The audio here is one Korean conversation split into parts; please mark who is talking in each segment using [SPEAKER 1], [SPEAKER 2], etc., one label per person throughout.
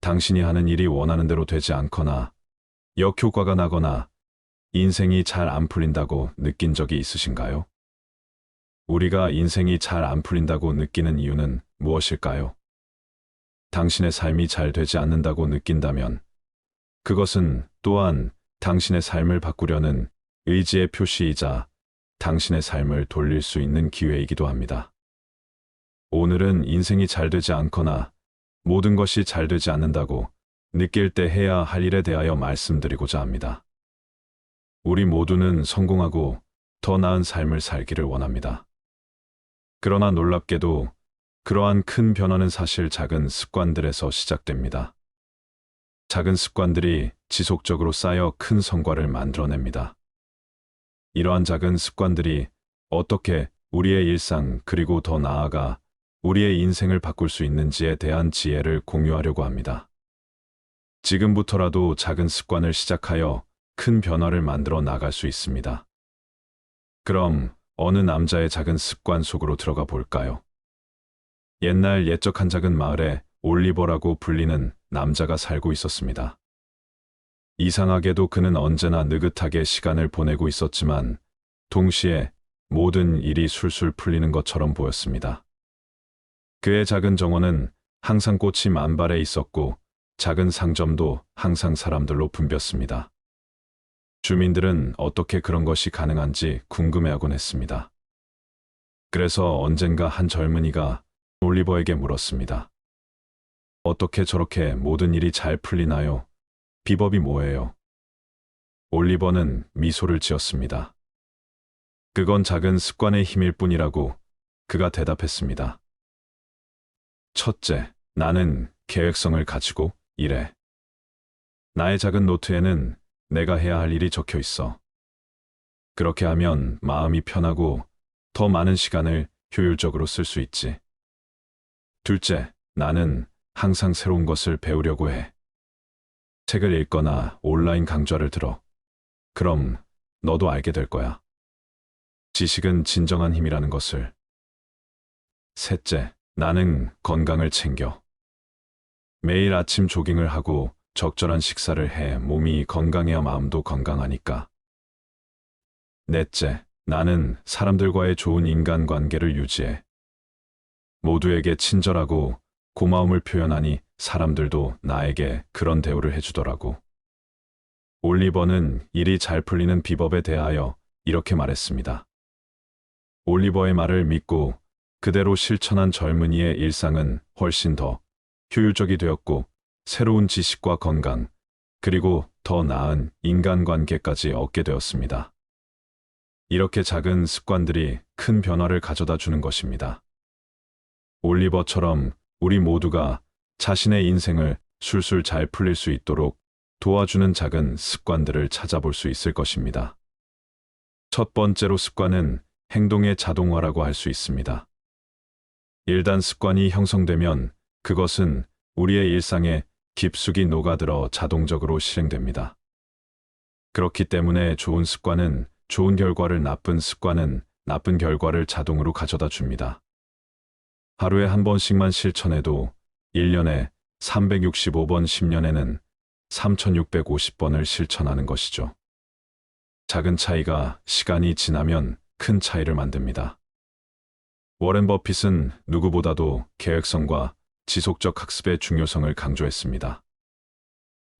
[SPEAKER 1] 당신이 하는 일이 원하는 대로 되지 않거나 역효과가 나거나 인생이 잘 안 풀린다고 느낀 적이 있으신가요? 우리가 인생이 잘 안 풀린다고 느끼는 이유는 무엇일까요? 당신의 삶이 잘 되지 않는다고 느낀다면 그것은 또한 당신의 삶을 바꾸려는 의지의 표시이자 당신의 삶을 돌릴 수 있는 기회이기도 합니다. 오늘은 인생이 잘 되지 않거나 모든 것이 잘 되지 않는다고 느낄 때 해야 할 일에 대하여 말씀드리고자 합니다. 우리 모두는 성공하고 더 나은 삶을 살기를 원합니다. 그러나 놀랍게도 그러한 큰 변화는 사실 작은 습관들에서 시작됩니다. 작은 습관들이 지속적으로 쌓여 큰 성과를 만들어냅니다. 이러한 작은 습관들이 어떻게 우리의 일상 그리고 더 나아가 우리의 인생을 바꿀 수 있는지에 대한 지혜를 공유하려고 합니다. 지금부터라도 작은 습관을 시작하여 큰 변화를 만들어 나갈 수 있습니다. 그럼 어느 남자의 작은 습관 속으로 들어가 볼까요? 옛날 옛적 한 작은 마을에 올리버라고 불리는 남자가 살고 있었습니다. 이상하게도 그는 언제나 느긋하게 시간을 보내고 있었지만 동시에 모든 일이 술술 풀리는 것처럼 보였습니다. 그의 작은 정원은 항상 꽃이 만발해 있었고 작은 상점도 항상 사람들로 붐볐습니다. 주민들은 어떻게 그런 것이 가능한지 궁금해하곤 했습니다. 그래서 언젠가 한 젊은이가 올리버에게 물었습니다. 어떻게 저렇게 모든 일이 잘 풀리나요? 비법이 뭐예요? 올리버는 미소를 지었습니다. 그건 작은 습관의 힘일 뿐이라고 그가 대답했습니다. 첫째, 나는 계획성을 가지고 일해. 나의 작은 노트에는 내가 해야 할 일이 적혀 있어. 그렇게 하면 마음이 편하고 더 많은 시간을 효율적으로 쓸 수 있지. 둘째, 나는 항상 새로운 것을 배우려고 해. 책을 읽거나 온라인 강좌를 들어. 그럼 너도 알게 될 거야. 지식은 진정한 힘이라는 것을. 셋째, 나는 건강을 챙겨. 매일 아침 조깅을 하고 적절한 식사를 해 몸이 건강해야 마음도 건강하니까. 넷째, 나는 사람들과의 좋은 인간관계를 유지해. 모두에게 친절하고 고마움을 표현하니 사람들도 나에게 그런 대우를 해주더라고. 올리버는 일이 잘 풀리는 비법에 대하여 이렇게 말했습니다. 올리버의 말을 믿고 그대로 실천한 젊은이의 일상은 훨씬 더 효율적이 되었고 새로운 지식과 건강, 그리고 더 나은 인간관계까지 얻게 되었습니다. 이렇게 작은 습관들이 큰 변화를 가져다 주는 것입니다. 올리버처럼 우리 모두가 자신의 인생을 술술 잘 풀릴 수 있도록 도와주는 작은 습관들을 찾아볼 수 있을 것입니다. 첫 번째로 습관은 행동의 자동화라고 할 수 있습니다. 일단 습관이 형성되면 그것은 우리의 일상에 깊숙이 녹아들어 자동적으로 실행됩니다. 그렇기 때문에 좋은 습관은 좋은 결과를, 나쁜 습관은 나쁜 결과를 자동으로 가져다 줍니다. 하루에 한 번씩만 실천해도 1년에 365번, 10년에는 3650번을 실천하는 것이죠. 작은 차이가 시간이 지나면 큰 차이를 만듭니다. 워렌 버핏은 누구보다도 계획성과 지속적 학습의 중요성을 강조했습니다.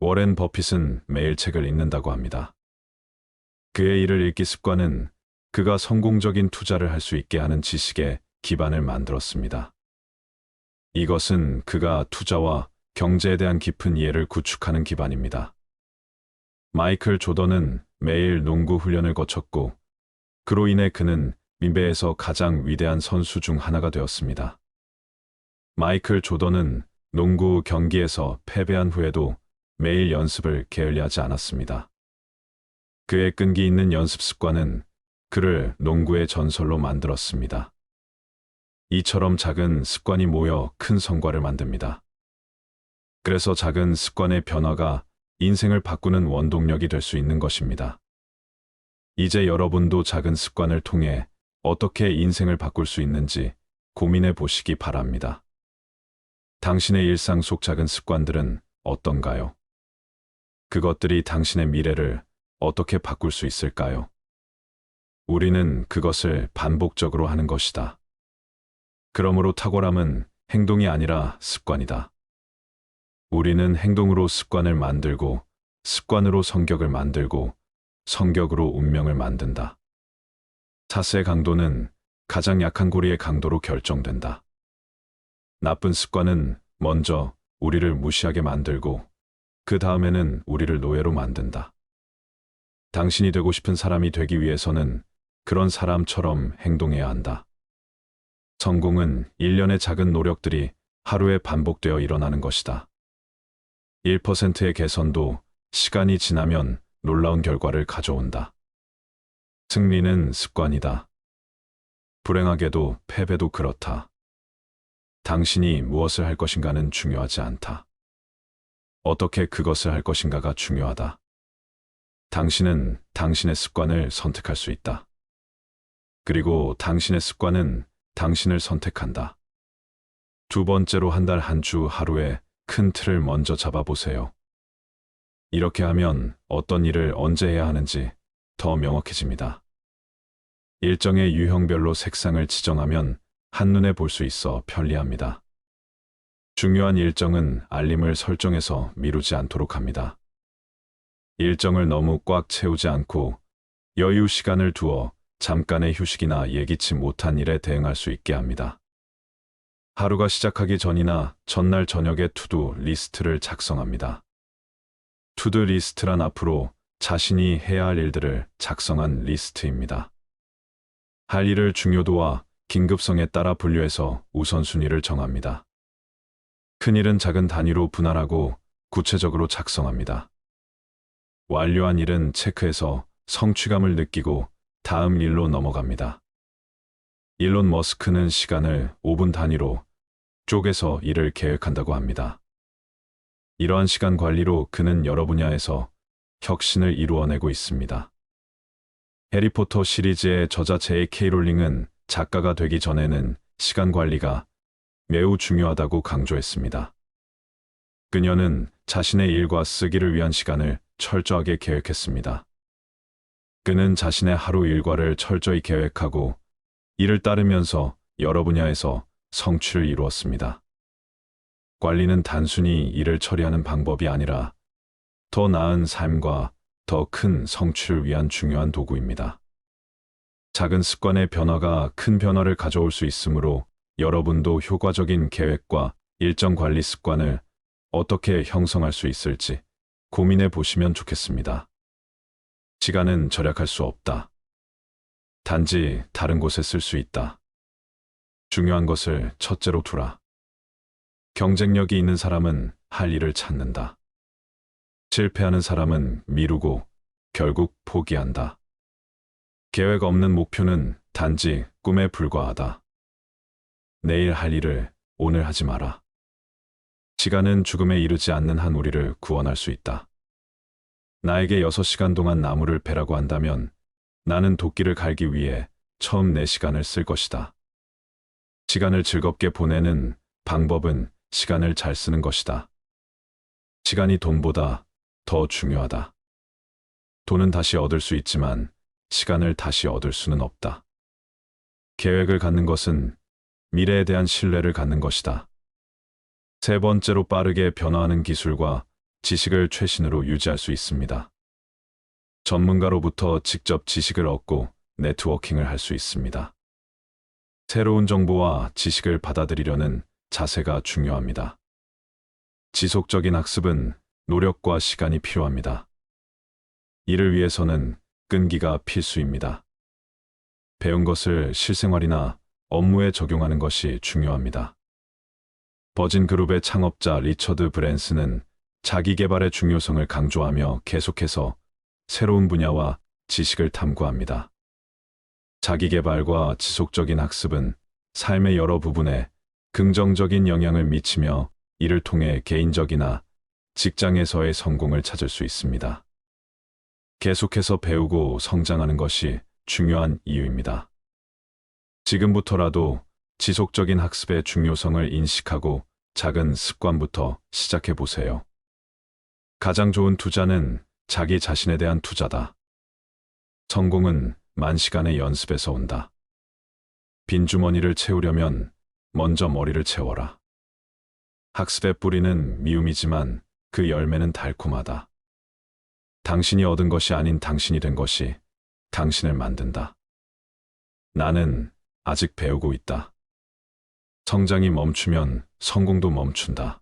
[SPEAKER 1] 워렌 버핏은 매일 책을 읽는다고 합니다. 그의 일을 읽기 습관은 그가 성공적인 투자를 할 수 있게 하는 지식의 기반을 만들었습니다. 이것은 그가 투자와 경제에 대한 깊은 이해를 구축하는 기반입니다. 마이클 조던은 매일 농구 훈련을 거쳤고 그로 인해 그는 미배에서 가장 위대한 선수 중 하나가 되었습니다. 마이클 조던은 농구 경기에서 패배한 후에도 매일 연습을 게을리하지 않았습니다. 그의 끈기 있는 연습 습관은 그를 농구의 전설로 만들었습니다. 이처럼 작은 습관이 모여 큰 성과를 만듭니다. 그래서 작은 습관의 변화가 인생을 바꾸는 원동력이 될 수 있는 것입니다. 이제 여러분도 작은 습관을 통해 어떻게 인생을 바꿀 수 있는지 고민해 보시기 바랍니다. 당신의 일상 속 작은 습관들은 어떤가요? 그것들이 당신의 미래를 어떻게 바꿀 수 있을까요? 우리는 그것을 반복적으로 하는 것이다. 그러므로 탁월함은 행동이 아니라 습관이다. 우리는 행동으로 습관을 만들고, 습관으로 성격을 만들고, 성격으로 운명을 만든다. 자세의 강도는 가장 약한 고리의 강도로 결정된다. 나쁜 습관은 먼저 우리를 무시하게 만들고, 그 다음에는 우리를 노예로 만든다. 당신이 되고 싶은 사람이 되기 위해서는 그런 사람처럼 행동해야 한다. 성공은 일련의 작은 노력들이 하루에 반복되어 일어나는 것이다. 1%의 개선도 시간이 지나면 놀라운 결과를 가져온다. 승리는 습관이다. 불행하게도 패배도 그렇다. 당신이 무엇을 할 것인가는 중요하지 않다. 어떻게 그것을 할 것인가가 중요하다. 당신은 당신의 습관을 선택할 수 있다. 그리고 당신의 습관은 당신을 선택한다. 두 번째로 한 달 한 주 하루에 큰 틀을 먼저 잡아보세요. 이렇게 하면 어떤 일을 언제 해야 하는지 더 명확해집니다. 일정의 유형별로 색상을 지정하면 한눈에 볼 수 있어 편리합니다. 중요한 일정은 알림을 설정해서 미루지 않도록 합니다. 일정을 너무 꽉 채우지 않고 여유 시간을 두어 잠깐의 휴식이나 예기치 못한 일에 대응할 수 있게 합니다. 하루가 시작하기 전이나 전날 저녁에 투두 리스트를 작성합니다. 투두 리스트란 앞으로 자신이 해야 할 일들을 작성한 리스트입니다. 할 일을 중요도와 긴급성에 따라 분류해서 우선순위를 정합니다. 큰 일은 작은 단위로 분할하고 구체적으로 작성합니다. 완료한 일은 체크해서 성취감을 느끼고 다음 일로 넘어갑니다. 일론 머스크는 시간을 5분 단위로 쪼개서 일을 계획한다고 합니다. 이러한 시간 관리로 그는 여러 분야에서 혁신을 이루어내고 있습니다. 해리포터 시리즈의 저자 J.K. 롤링은 작가가 되기 전에는 시간 관리가 매우 중요하다고 강조했습니다. 그녀는 자신의 일과 쓰기를 위한 시간을 철저하게 계획했습니다. 그는 자신의 하루 일과를 철저히 계획하고 이를 따르면서 여러 분야에서 성취를 이루었습니다. 관리는 단순히 일을 처리하는 방법이 아니라 더 나은 삶과 더 큰 성취를 위한 중요한 도구입니다. 작은 습관의 변화가 큰 변화를 가져올 수 있으므로 여러분도 효과적인 계획과 일정 관리 습관을 어떻게 형성할 수 있을지 고민해 보시면 좋겠습니다. 시간은 절약할 수 없다. 단지 다른 곳에 쓸 수 있다. 중요한 것을 첫째로 두라. 경쟁력이 있는 사람은 할 일을 찾는다. 실패하는 사람은 미루고 결국 포기한다. 계획 없는 목표는 단지 꿈에 불과하다. 내일 할 일을 오늘 하지 마라. 시간은 죽음에 이르지 않는 한 우리를 구원할 수 있다. 나에게 6시간 동안 나무를 베라고 한다면 나는 도끼를 갈기 위해 처음 4시간을 쓸 것이다. 시간을 즐겁게 보내는 방법은 시간을 잘 쓰는 것이다. 시간이 돈보다 더 중요하다. 돈은 다시 얻을 수 있지만 시간을 다시 얻을 수는 없다. 계획을 갖는 것은 미래에 대한 신뢰를 갖는 것이다. 세 번째로 빠르게 변화하는 기술과 지식을 최신으로 유지할 수 있습니다. 전문가로부터 직접 지식을 얻고 네트워킹을 할 수 있습니다. 새로운 정보와 지식을 받아들이려는 자세가 중요합니다. 지속적인 학습은 노력과 시간이 필요합니다. 이를 위해서는 끈기가 필수입니다. 배운 것을 실생활이나 업무에 적용하는 것이 중요합니다. 버진 그룹의 창업자 리처드 브랜슨은 자기 개발의 중요성을 강조하며 계속해서 새로운 분야와 지식을 탐구합니다. 자기 개발과 지속적인 학습은 삶의 여러 부분에 긍정적인 영향을 미치며 이를 통해 개인적이나 직장에서의 성공을 찾을 수 있습니다. 계속해서 배우고 성장하는 것이 중요한 이유입니다. 지금부터라도 지속적인 학습의 중요성을 인식하고 작은 습관부터 시작해 보세요. 가장 좋은 투자는 자기 자신에 대한 투자다. 성공은 만시간의 연습에서 온다. 빈 주머니를 채우려면 먼저 머리를 채워라. 학습의 뿌리는 미움이지만 그 열매는 달콤하다. 당신이 얻은 것이 아닌 당신이 된 것이 당신을 만든다. 나는 아직 배우고 있다. 성장이 멈추면 성공도 멈춘다.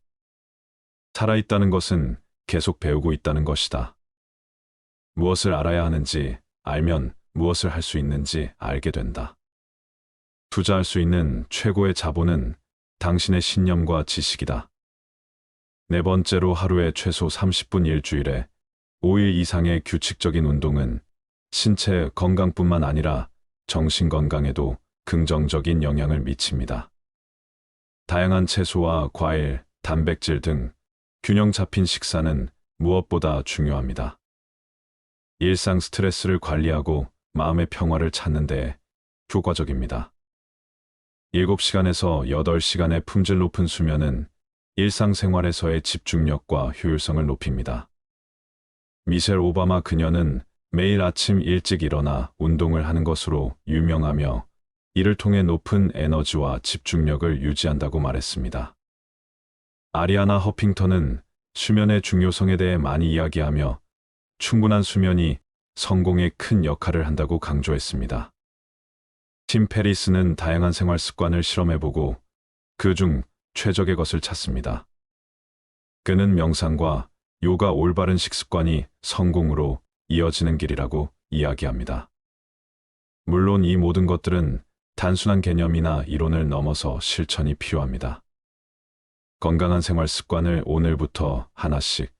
[SPEAKER 1] 살아있다는 것은 계속 배우고 있다는 것이다. 무엇을 알아야 하는지 알면 무엇을 할 수 있는지 알게 된다. 투자할 수 있는 최고의 자본은 당신의 신념과 지식이다. 네 번째로 하루에 최소 30분 일주일에 5일 이상의 규칙적인 운동은 신체 건강뿐만 아니라 정신 건강에도 긍정적인 영향을 미칩니다. 다양한 채소와 과일, 단백질 등 균형 잡힌 식사는 무엇보다 중요합니다. 일상 스트레스를 관리하고 마음의 평화를 찾는 데 효과적입니다. 7시간에서 8시간의 품질 높은 수면은 일상생활에서의 집중력과 효율성을 높입니다. 미셸 오바마 그녀는 매일 아침 일찍 일어나 운동을 하는 것으로 유명하며 이를 통해 높은 에너지와 집중력을 유지한다고 말했습니다. 아리아나 허핑턴은 수면의 중요성에 대해 많이 이야기하며 충분한 수면이 성공에 큰 역할을 한다고 강조했습니다. 팀 페리스는 다양한 생활 습관을 실험해보고 그중 최적의 것을 찾습니다. 그는 명상과 요가 올바른 식습관이 성공으로 이어지는 길이라고 이야기합니다. 물론 이 모든 것들은 단순한 개념이나 이론을 넘어서 실천이 필요합니다. 건강한 생활 습관을 오늘부터 하나씩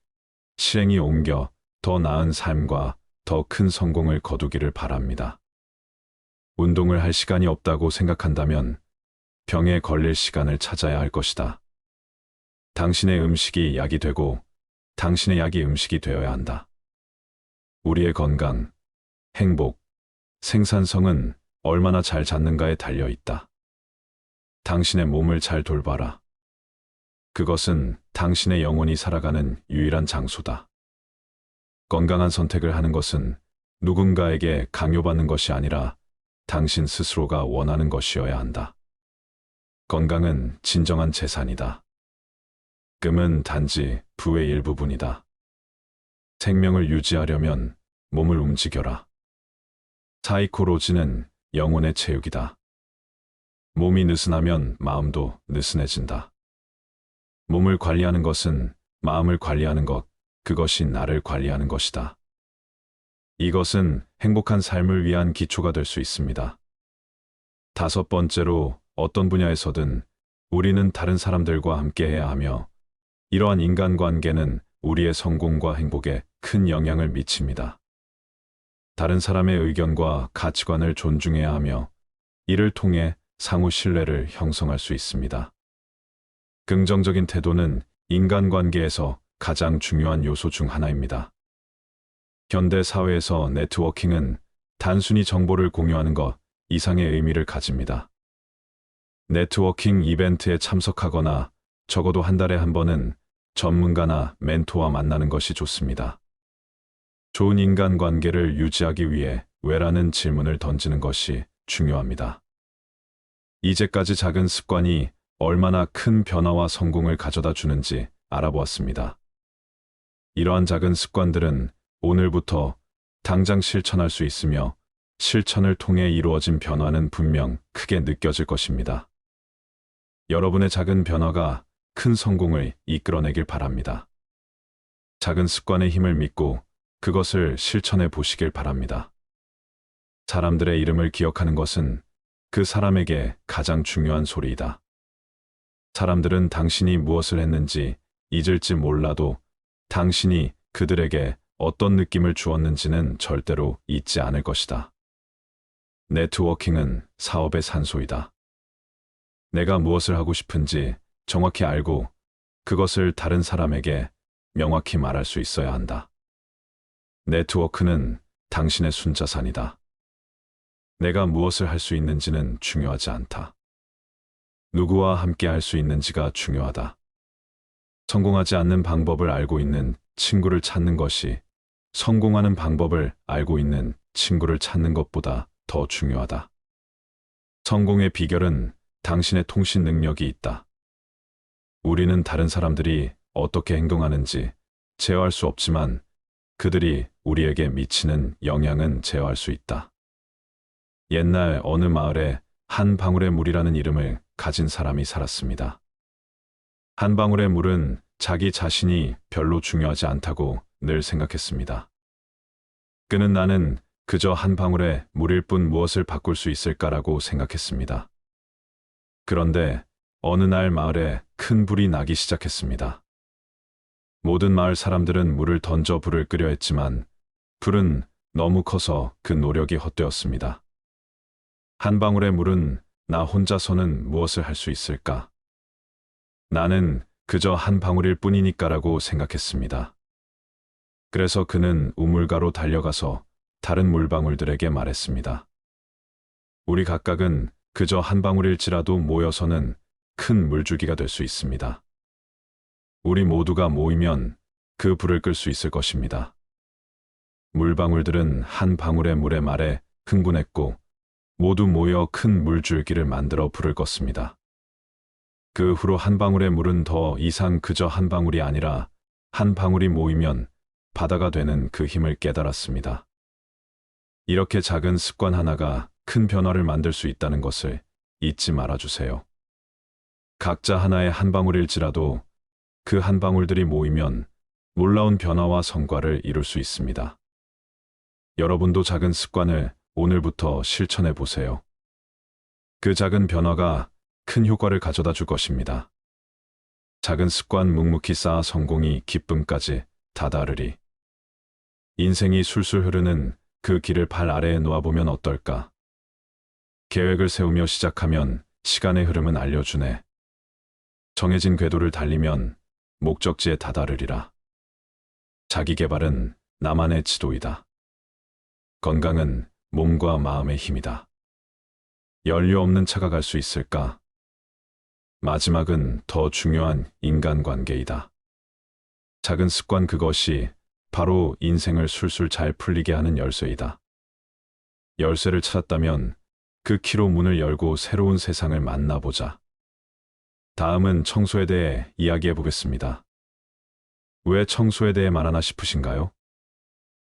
[SPEAKER 1] 실행에 옮겨 더 나은 삶과 더 큰 성공을 거두기를 바랍니다. 운동을 할 시간이 없다고 생각한다면 병에 걸릴 시간을 찾아야 할 것이다. 당신의 음식이 약이 되고 당신의 약이 음식이 되어야 한다. 우리의 건강, 행복, 생산성은 얼마나 잘 잡는가에 달려 있다. 당신의 몸을 잘 돌봐라. 그것은 당신의 영혼이 살아가는 유일한 장소다. 건강한 선택을 하는 것은 누군가에게 강요받는 것이 아니라 당신 스스로가 원하는 것이어야 한다. 건강은 진정한 재산이다. 금은 단지 부의 일부분이다. 생명을 유지하려면 몸을 움직여라. 사이코로지는 영혼의 체육이다. 몸이 느슨하면 마음도 느슨해진다. 몸을 관리하는 것은 마음을 관리하는 것, 그것이 나를 관리하는 것이다. 이것은 행복한 삶을 위한 기초가 될 수 있습니다. 다섯 번째로 어떤 분야에서든 우리는 다른 사람들과 함께해야 하며 이러한 인간관계는 우리의 성공과 행복에 큰 영향을 미칩니다. 다른 사람의 의견과 가치관을 존중해야 하며 이를 통해 상호 신뢰를 형성할 수 있습니다. 긍정적인 태도는 인간관계에서 가장 중요한 요소 중 하나입니다. 현대 사회에서 네트워킹은 단순히 정보를 공유하는 것 이상의 의미를 가집니다. 네트워킹 이벤트에 참석하거나 적어도 한 달에 한 번은 전문가나 멘토와 만나는 것이 좋습니다. 좋은 인간관계를 유지하기 위해 왜라는 질문을 던지는 것이 중요합니다. 이제까지 작은 습관이 얼마나 큰 변화와 성공을 가져다 주는지 알아보았습니다. 이러한 작은 습관들은 오늘부터 당장 실천할 수 있으며 실천을 통해 이루어진 변화는 분명 크게 느껴질 것입니다. 여러분의 작은 변화가 큰 성공을 이끌어내길 바랍니다. 작은 습관의 힘을 믿고 그것을 실천해 보시길 바랍니다. 사람들의 이름을 기억하는 것은 그 사람에게 가장 중요한 소리이다. 사람들은 당신이 무엇을 했는지 잊을지 몰라도 당신이 그들에게 어떤 느낌을 주었는지는 절대로 잊지 않을 것이다. 네트워킹은 사업의 산소이다. 내가 무엇을 하고 싶은지 정확히 알고 그것을 다른 사람에게 명확히 말할 수 있어야 한다. 네트워크는 당신의 순자산이다. 내가 무엇을 할 수 있는지는 중요하지 않다. 누구와 함께 할 수 있는지가 중요하다. 성공하지 않는 방법을 알고 있는 친구를 찾는 것이 성공하는 방법을 알고 있는 친구를 찾는 것보다 더 중요하다. 성공의 비결은 당신의 통신 능력이 있다. 우리는 다른 사람들이 어떻게 행동하는지 제어할 수 없지만 그들이 우리에게 미치는 영향은 제어할 수 있다. 옛날 어느 마을에 한 방울의 물이라는 이름을 가진 사람이 살았습니다. 한 방울의 물은 자기 자신이 별로 중요하지 않다고 늘 생각했습니다. 그는 나는 그저 한 방울의 물일 뿐 무엇을 바꿀 수 있을까라고 생각했습니다. 그런데 어느 날 마을에 큰 불이 나기 시작했습니다. 모든 마을 사람들은 물을 던져 불을 끄려 했지만 불은 너무 커서 그 노력이 헛되었습니다. 한 방울의 물은 나 혼자서는 무엇을 할 수 있을까? 나는 그저 한 방울일 뿐이니까라고 생각했습니다. 그래서 그는 우물가로 달려가서 다른 물방울들에게 말했습니다. 우리 각각은 그저 한 방울일지라도 모여서는 큰 물줄기가 될 수 있습니다. 우리 모두가 모이면 그 불을 끌 수 있을 것입니다. 물방울들은 한 방울의 물의 말에 흥분했고 모두 모여 큰 물줄기를 만들어 불을 껐습니다. 그 후로 한 방울의 물은 더 이상 그저 한 방울이 아니라 한 방울이 모이면 바다가 되는 그 힘을 깨달았습니다. 이렇게 작은 습관 하나가 큰 변화를 만들 수 있다는 것을 잊지 말아주세요. 각자 하나의 한 방울일지라도 그 한 방울들이 모이면 놀라운 변화와 성과를 이룰 수 있습니다. 여러분도 작은 습관을 오늘부터 실천해 보세요. 그 작은 변화가 큰 효과를 가져다 줄 것입니다. 작은 습관 묵묵히 쌓아 성공이 기쁨까지 다다르리. 인생이 술술 흐르는 그 길을 발 아래에 놓아보면 어떨까? 계획을 세우며 시작하면 시간의 흐름은 알려주네. 정해진 궤도를 달리면 목적지에 다다르리라. 자기 개발은 나만의 지도이다. 건강은 몸과 마음의 힘이다. 연료 없는 차가 갈 수 있을까? 마지막은 더 중요한 인간관계이다. 작은 습관 그것이 바로 인생을 술술 잘 풀리게 하는 열쇠이다. 열쇠를 찾았다면 그 키로 문을 열고 새로운 세상을 만나보자. 다음은 청소에 대해 이야기해 보겠습니다. 왜 청소에 대해 말하나 싶으신가요?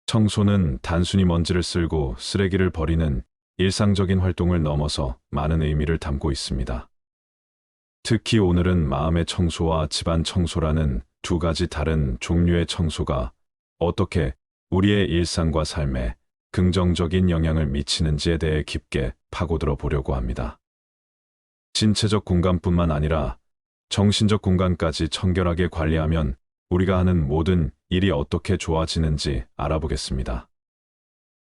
[SPEAKER 1] 청소는 단순히 먼지를 쓸고 쓰레기를 버리는 일상적인 활동을 넘어서 많은 의미를 담고 있습니다. 특히 오늘은 마음의 청소와 집안 청소라는 두 가지 다른 종류의 청소가 어떻게 우리의 일상과 삶에 긍정적인 영향을 미치는지에 대해 깊게 파고들어 보려고 합니다. 신체적 공간뿐만 아니라 정신적 공간까지 청결하게 관리하면 우리가 하는 모든 일이 어떻게 좋아지는지 알아보겠습니다.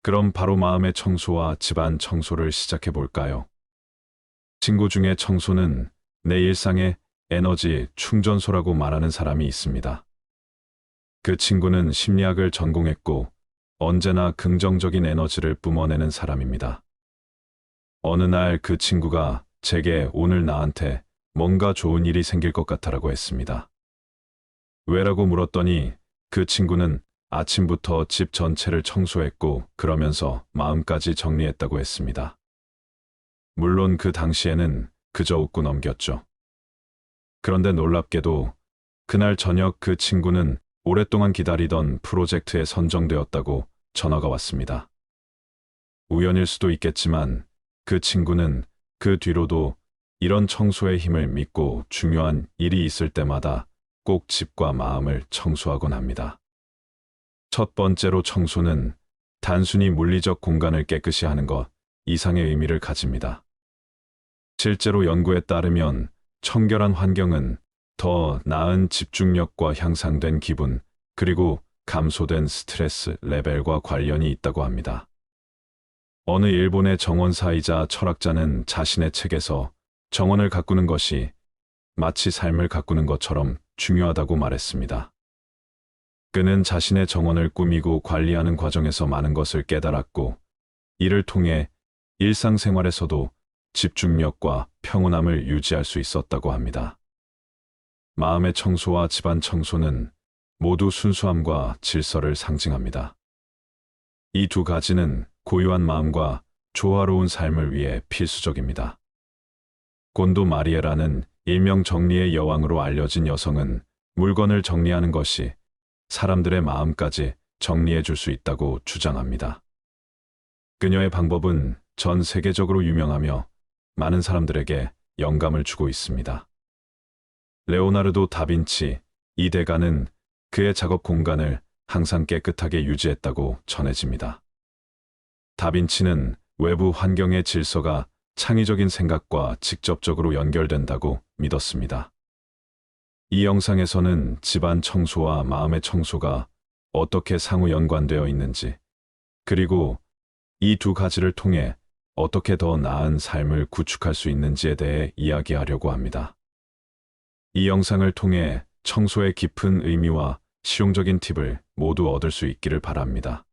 [SPEAKER 1] 그럼 바로 마음의 청소와 집안 청소를 시작해 볼까요? 친구 중에 청소는 내 일상의 에너지 충전소라고 말하는 사람이 있습니다. 그 친구는 심리학을 전공했고 언제나 긍정적인 에너지를 뿜어내는 사람입니다. 어느 날 그 친구가 제게 오늘 나한테 뭔가 좋은 일이 생길 것 같아라고 했습니다. 왜라고 물었더니 그 친구는 아침부터 집 전체를 청소했고 그러면서 마음까지 정리했다고 했습니다. 물론 그 당시에는 그저 웃고 넘겼죠. 그런데 놀랍게도 그날 저녁 그 친구는 오랫동안 기다리던 프로젝트에 선정되었다고 전화가 왔습니다. 우연일 수도 있겠지만 그 친구는 그 뒤로도 이런 청소의 힘을 믿고 중요한 일이 있을 때마다 꼭 집과 마음을 청소하곤 합니다. 첫 번째로 청소는 단순히 물리적 공간을 깨끗이 하는 것 이상의 의미를 가집니다. 실제로 연구에 따르면 청결한 환경은 더 나은 집중력과 향상된 기분, 그리고 감소된 스트레스 레벨과 관련이 있다고 합니다. 어느 일본의 정원사이자 철학자는 자신의 책에서 정원을 가꾸는 것이 마치 삶을 가꾸는 것처럼 중요하다고 말했습니다. 그는 자신의 정원을 꾸미고 관리하는 과정에서 많은 것을 깨달았고, 이를 통해 일상생활에서도 집중력과 평온함을 유지할 수 있었다고 합니다. 마음의 청소와 집안 청소는 모두 순수함과 질서를 상징합니다. 이 두 가지는 고유한 마음과 조화로운 삶을 위해 필수적입니다. 곤도 마리에라는 일명 정리의 여왕으로 알려진 여성은 물건을 정리하는 것이 사람들의 마음까지 정리해 줄 수 있다고 주장합니다. 그녀의 방법은 전 세계적으로 유명하며 많은 사람들에게 영감을 주고 있습니다. 레오나르도 다빈치 이 대가는 그의 작업 공간을 항상 깨끗하게 유지했다고 전해집니다. 다빈치는 외부 환경의 질서가 창의적인 생각과 직접적으로 연결된다고 믿었습니다. 이 영상에서는 집안 청소와 마음의 청소가 어떻게 상호 연관되어 있는지, 그리고 이 두 가지를 통해 어떻게 더 나은 삶을 구축할 수 있는지에 대해 이야기하려고 합니다. 이 영상을 통해 청소의 깊은 의미와 실용적인 팁을 모두 얻을 수 있기를 바랍니다.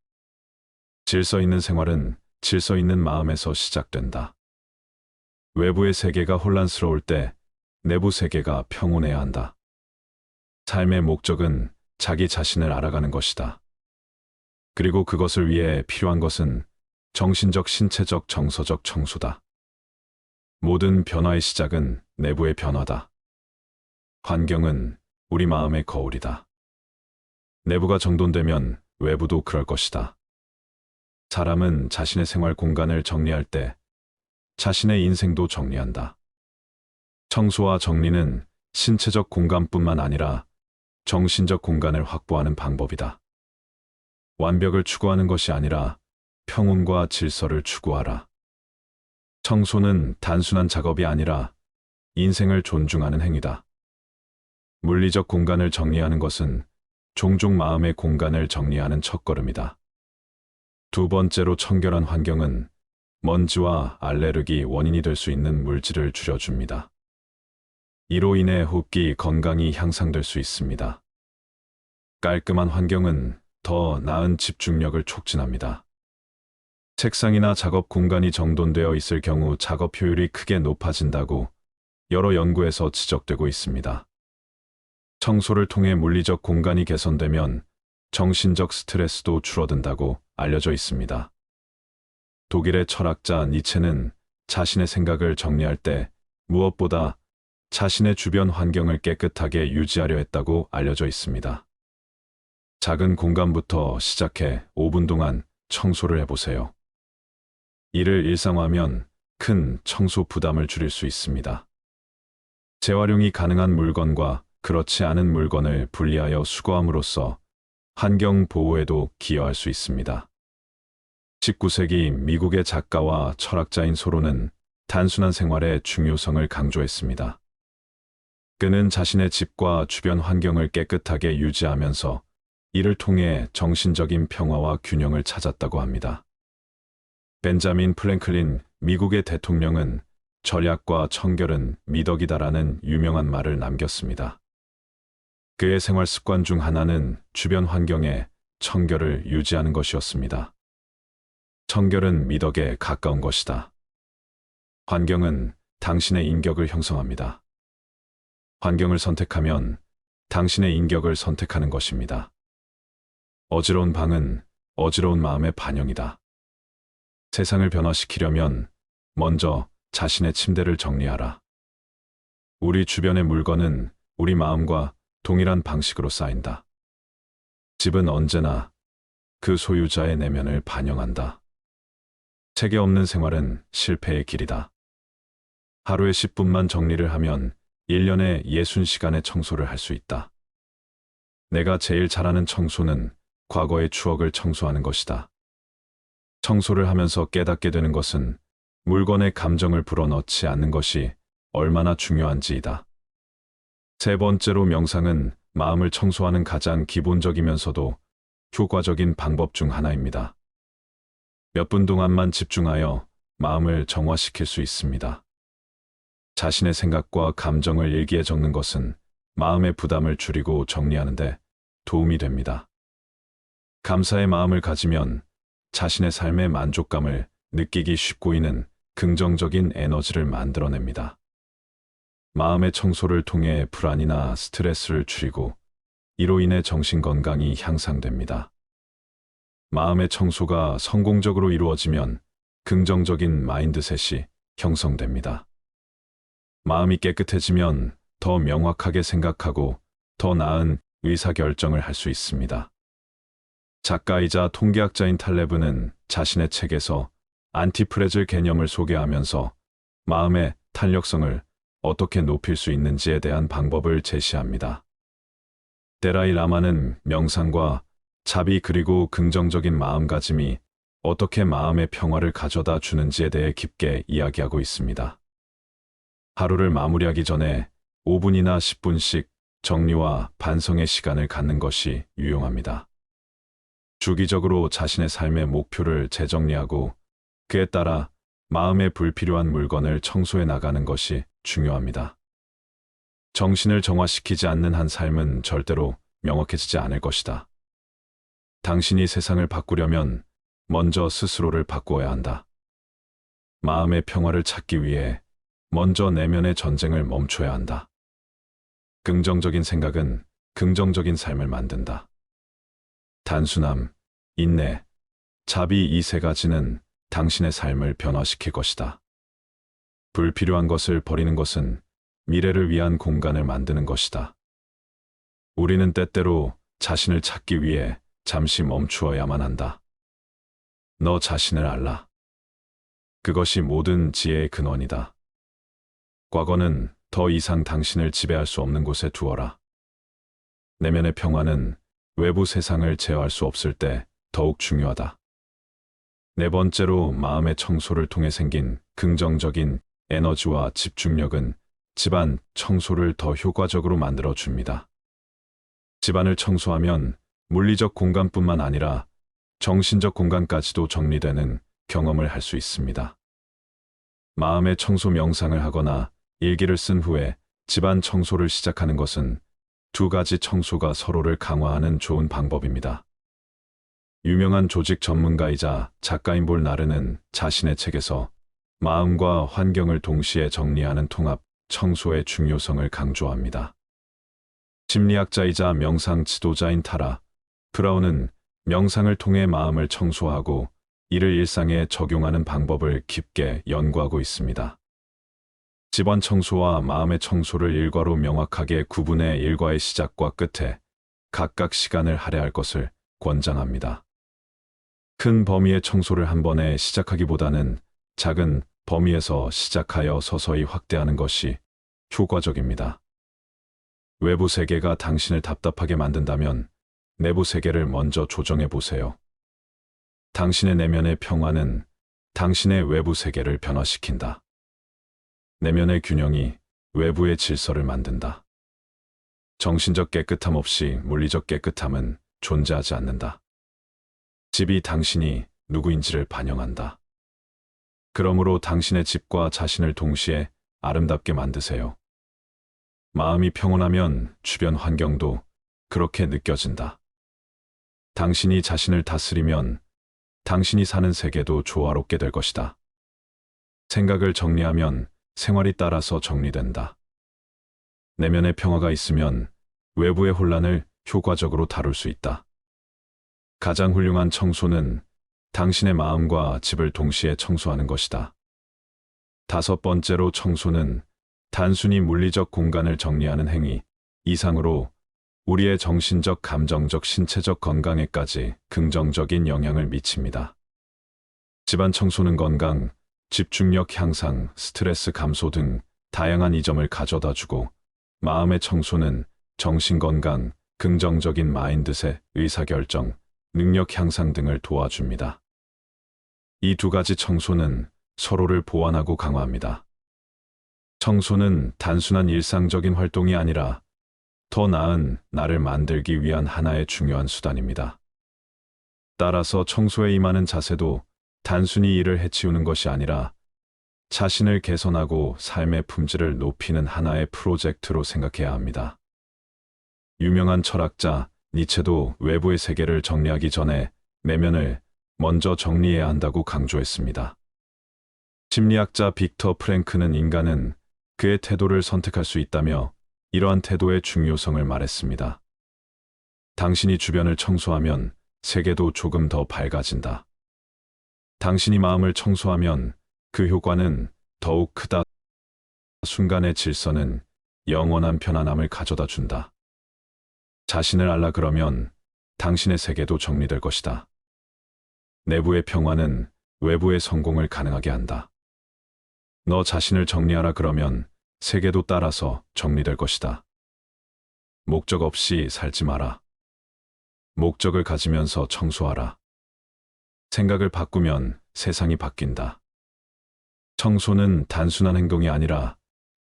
[SPEAKER 1] 질서 있는 생활은 질서 있는 마음에서 시작된다. 외부의 세계가 혼란스러울 때 내부 세계가 평온해야 한다. 삶의 목적은 자기 자신을 알아가는 것이다. 그리고 그것을 위해 필요한 것은 정신적, 신체적, 정서적 청소다. 모든 변화의 시작은 내부의 변화다. 환경은 우리 마음의 거울이다. 내부가 정돈되면 외부도 그럴 것이다. 사람은 자신의 생활 공간을 정리할 때 자신의 인생도 정리한다. 청소와 정리는 신체적 공간뿐만 아니라 정신적 공간을 확보하는 방법이다. 완벽을 추구하는 것이 아니라 평온과 질서를 추구하라. 청소는 단순한 작업이 아니라 인생을 존중하는 행위다. 물리적 공간을 정리하는 것은 종종 마음의 공간을 정리하는 첫걸음이다. 두 번째로 청결한 환경은 먼지와 알레르기 원인이 될 수 있는 물질을 줄여줍니다. 이로 인해 호흡기 건강이 향상될 수 있습니다. 깔끔한 환경은 더 나은 집중력을 촉진합니다. 책상이나 작업 공간이 정돈되어 있을 경우 작업 효율이 크게 높아진다고 여러 연구에서 지적되고 있습니다. 청소를 통해 물리적 공간이 개선되면 정신적 스트레스도 줄어든다고 알려져 있습니다. 독일의 철학자 니체는 자신의 생각을 정리할 때 무엇보다 자신의 주변 환경을 깨끗하게 유지하려 했다고 알려져 있습니다. 작은 공간부터 시작해 5분 동안 청소를 해보세요. 이를 일상화하면 큰 청소 부담을 줄일 수 있습니다. 재활용이 가능한 물건과 그렇지 않은 물건을 분리하여 수거함으로써 환경 보호에도 기여할 수 있습니다. 19세기 미국의 작가와 철학자인 소로는 단순한 생활의 중요성을 강조했습니다. 그는 자신의 집과 주변 환경을 깨끗하게 유지하면서 이를 통해 정신적인 평화와 균형을 찾았다고 합니다. 벤자민 프랭클린 미국의 대통령은 절약과 청결은 미덕이다라는 유명한 말을 남겼습니다. 그의 생활 습관 중 하나는 주변 환경에 청결을 유지하는 것이었습니다. 청결은 미덕에 가까운 것이다. 환경은 당신의 인격을 형성합니다. 환경을 선택하면 당신의 인격을 선택하는 것입니다. 어지러운 방은 어지러운 마음의 반영이다. 세상을 변화시키려면 먼저 자신의 침대를 정리하라. 우리 주변의 물건은 우리 마음과 동일한 방식으로 쌓인다. 집은 언제나 그 소유자의 내면을 반영한다. 체계 없는 생활은 실패의 길이다. 하루에 10분만 정리를 하면 1년에 60시간의 청소를 할 수 있다. 내가 제일 잘하는 청소는 과거의 추억을 청소하는 것이다. 청소를 하면서 깨닫게 되는 것은 물건의 감정을 불어넣지 않는 것이 얼마나 중요한지이다. 세 번째로 명상은 마음을 청소하는 가장 기본적이면서도 효과적인 방법 중 하나입니다. 몇 분 동안만 집중하여 마음을 정화시킬 수 있습니다. 자신의 생각과 감정을 일기에 적는 것은 마음의 부담을 줄이고 정리하는 데 도움이 됩니다. 감사의 마음을 가지면 자신의 삶의 만족감을 느끼기 쉽고 이는 긍정적인 에너지를 만들어냅니다. 마음의 청소를 통해 불안이나 스트레스를 줄이고 이로 인해 정신 건강이 향상됩니다. 마음의 청소가 성공적으로 이루어지면 긍정적인 마인드셋이 형성됩니다. 마음이 깨끗해지면 더 명확하게 생각하고 더 나은 의사결정을 할 수 있습니다. 작가이자 통계학자인 탈레브는 자신의 책에서 안티프레즐 개념을 소개하면서 마음의 탄력성을 어떻게 높일 수 있는지에 대한 방법을 제시합니다. 데라이 라마는 명상과 자비 그리고 긍정적인 마음가짐이 어떻게 마음의 평화를 가져다 주는지에 대해 깊게 이야기하고 있습니다. 하루를 마무리하기 전에 5분이나 10분씩 정리와 반성의 시간을 갖는 것이 유용합니다. 주기적으로 자신의 삶의 목표를 재정리하고 그에 따라 마음에 불필요한 물건을 청소해 나가는 것이 중요합니다. 정신을 정화시키지 않는 한 삶은 절대로 명확해지지 않을 것이다. 당신이 세상을 바꾸려면 먼저 스스로를 바꾸어야 한다. 마음의 평화를 찾기 위해 먼저 내면의 전쟁을 멈춰야 한다. 긍정적인 생각은 긍정적인 삶을 만든다. 단순함, 인내, 자비 이 세 가지는 당신의 삶을 변화시킬 것이다. 불필요한 것을 버리는 것은 미래를 위한 공간을 만드는 것이다. 우리는 때때로 자신을 찾기 위해 잠시 멈추어야만 한다. 너 자신을 알라. 그것이 모든 지혜의 근원이다. 과거는 더 이상 당신을 지배할 수 없는 곳에 두어라. 내면의 평화는 외부 세상을 제어할 수 없을 때 더욱 중요하다. 네 번째로 마음의 청소를 통해 생긴 긍정적인 에너지와 집중력은 집안 청소를 더 효과적으로 만들어 줍니다. 집안을 청소하면 물리적 공간뿐만 아니라 정신적 공간까지도 정리되는 경험을 할 수 있습니다. 마음의 청소 명상을 하거나 일기를 쓴 후에 집안 청소를 시작하는 것은 두 가지 청소가 서로를 강화하는 좋은 방법입니다. 유명한 조직 전문가이자 작가인 볼 나르는 자신의 책에서 마음과 환경을 동시에 정리하는 통합 청소의 중요성을 강조합니다. 심리학자이자 명상 지도자인 타라 브라운은 명상을 통해 마음을 청소하고 이를 일상에 적용하는 방법을 깊게 연구하고 있습니다. 집안 청소와 마음의 청소를 일과로 명확하게 구분해 일과의 시작과 끝에 각각 시간을 할애할 것을 권장합니다. 큰 범위의 청소를 한 번에 시작하기보다는 작은 범위에서 시작하여 서서히 확대하는 것이 효과적입니다. 외부 세계가 당신을 답답하게 만든다면 내부 세계를 먼저 조정해 보세요. 당신의 내면의 평화는 당신의 외부 세계를 변화시킨다. 내면의 균형이 외부의 질서를 만든다. 정신적 깨끗함 없이 물리적 깨끗함은 존재하지 않는다. 집이 당신이 누구인지를 반영한다. 그러므로 당신의 집과 자신을 동시에 아름답게 만드세요. 마음이 평온하면 주변 환경도 그렇게 느껴진다. 당신이 자신을 다스리면 당신이 사는 세계도 조화롭게 될 것이다. 생각을 정리하면 생활이 따라서 정리된다. 내면의 평화가 있으면 외부의 혼란을 효과적으로 다룰 수 있다. 가장 훌륭한 청소는 당신의 마음과 집을 동시에 청소하는 것이다. 다섯 번째로 청소는 단순히 물리적 공간을 정리하는 행위 이상으로 우리의 정신적, 감정적, 신체적 건강에까지 긍정적인 영향을 미칩니다. 집안 청소는 건강, 집중력 향상, 스트레스 감소 등 다양한 이점을 가져다 주고 마음의 청소는 정신 건강, 긍정적인 마인드셋, 의사결정, 능력 향상 등을 도와줍니다. 이 두 가지 청소는 서로를 보완하고 강화합니다. 청소는 단순한 일상적인 활동이 아니라 더 나은 나를 만들기 위한 하나의 중요한 수단입니다. 따라서 청소에 임하는 자세도 단순히 일을 해치우는 것이 아니라 자신을 개선하고 삶의 품질을 높이는 하나의 프로젝트로 생각해야 합니다. 유명한 철학자 니체도 외부의 세계를 정리하기 전에 내면을 먼저 정리해야 한다고 강조했습니다. 심리학자 빅터 프랭크는 인간은 그의 태도를 선택할 수 있다며 이러한 태도의 중요성을 말했습니다. 당신이 주변을 청소하면 세계도 조금 더 밝아진다. 당신이 마음을 청소하면 그 효과는 더욱 크다. 순간의 질서는 영원한 편안함을 가져다 준다. 자신을 알라 그러면 당신의 세계도 정리될 것이다. 내부의 평화는 외부의 성공을 가능하게 한다. 너 자신을 정리하라 그러면 세계도 따라서 정리될 것이다. 목적 없이 살지 마라. 목적을 가지면서 청소하라. 생각을 바꾸면 세상이 바뀐다. 청소는 단순한 행동이 아니라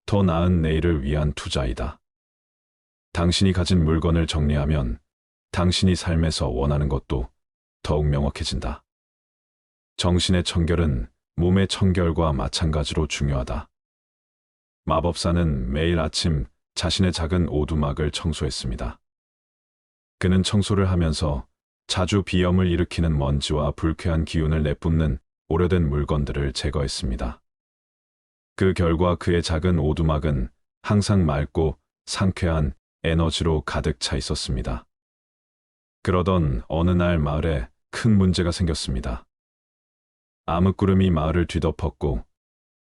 [SPEAKER 1] 더 나은 내일을 위한 투자이다. 당신이 가진 물건을 정리하면 당신이 삶에서 원하는 것도 더욱 명확해진다. 정신의 청결은 몸의 청결과 마찬가지로 중요하다. 마법사는 매일 아침 자신의 작은 오두막을 청소했습니다. 그는 청소를 하면서 자주 비염을 일으키는 먼지와 불쾌한 기운을 내뿜는 오래된 물건들을 제거했습니다. 그 결과 그의 작은 오두막은 항상 맑고 상쾌한 에너지로 가득 차 있었습니다. 그러던 어느 날 마을에 큰 문제가 생겼습니다. 암흑구름이 마을을 뒤덮었고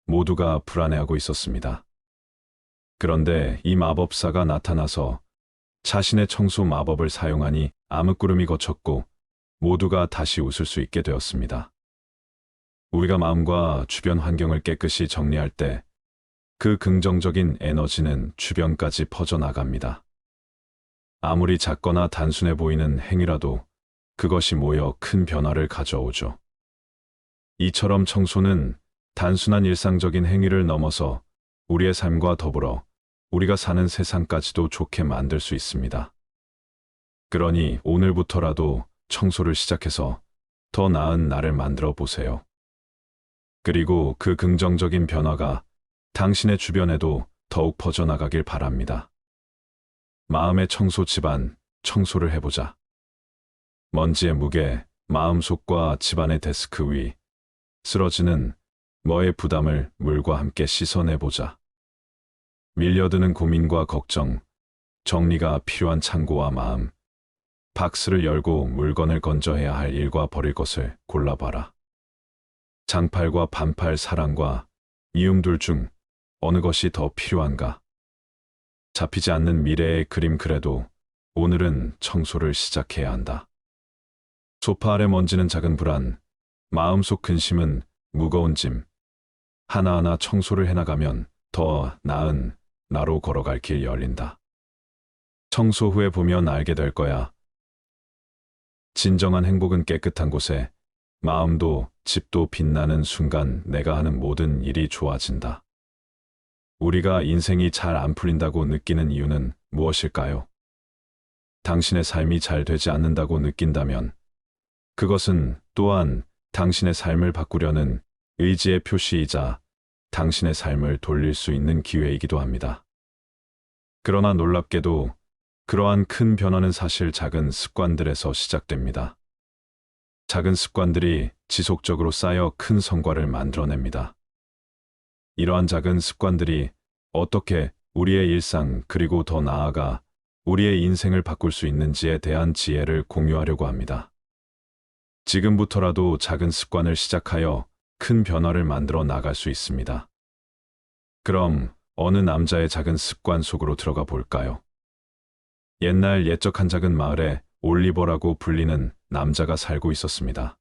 [SPEAKER 1] 모두가 불안해하고 있었습니다. 그런데 이 마법사가 나타나서 자신의 청소 마법을 사용하니 암흑구름이 걷혔고 모두가 다시 웃을 수 있게 되었습니다. 우리가 마음과 주변 환경을 깨끗이 정리할 때 그 긍정적인 에너지는 주변까지 퍼져나갑니다. 아무리 작거나 단순해 보이는 행위라도 그것이 모여 큰 변화를 가져오죠. 이처럼 청소는 단순한 일상적인 행위를 넘어서 우리의 삶과 더불어 우리가 사는 세상까지도 좋게 만들 수 있습니다. 그러니 오늘부터라도 청소를 시작해서 더 나은 나를 만들어 보세요. 그리고 그 긍정적인 변화가 당신의 주변에도 더욱 퍼져나가길 바랍니다. 마음의 청소 집안, 청소를 해보자. 먼지의 무게, 마음속과 집안의 데스크 위, 쓰러지는 너의 부담을 물과 함께 씻어내보자. 밀려드는 고민과 걱정, 정리가 필요한 창고와 마음, 박스를 열고 물건을 건져야 할 일과 버릴 것을 골라봐라. 장팔과 반팔, 사랑과 미움 둘 중 어느 것이 더 필요한가? 잡히지 않는 미래의 그림, 그래도 오늘은 청소를 시작해야 한다. 소파 아래 먼지는 작은 불안, 마음속 근심은 무거운 짐. 하나하나 청소를 해나가면 더 나은 나로 걸어갈 길 열린다. 청소 후에 보면 알게 될 거야. 진정한 행복은 깨끗한 곳에 마음도 집도 빛나는 순간 내가 하는 모든 일이 좋아진다. 우리가 인생이 잘 안 풀린다고 느끼는 이유는 무엇일까요? 당신의 삶이 잘 되지 않는다고 느낀다면 그것은 또한 당신의 삶을 바꾸려는 의지의 표시이자 당신의 삶을 돌릴 수 있는 기회이기도 합니다. 그러나 놀랍게도 그러한 큰 변화는 사실 작은 습관들에서 시작됩니다. 작은 습관들이 지속적으로 쌓여 큰 성과를 만들어냅니다. 이러한 작은 습관들이 어떻게 우리의 일상 그리고 더 나아가 우리의 인생을 바꿀 수 있는지에 대한 지혜를 공유하려고 합니다. 지금부터라도 작은 습관을 시작하여 큰 변화를 만들어 나갈 수 있습니다. 그럼 어느 남자의 작은 습관 속으로 들어가 볼까요? 옛날 옛적 한 작은 마을에 올리버라고 불리는 남자가 살고 있었습니다.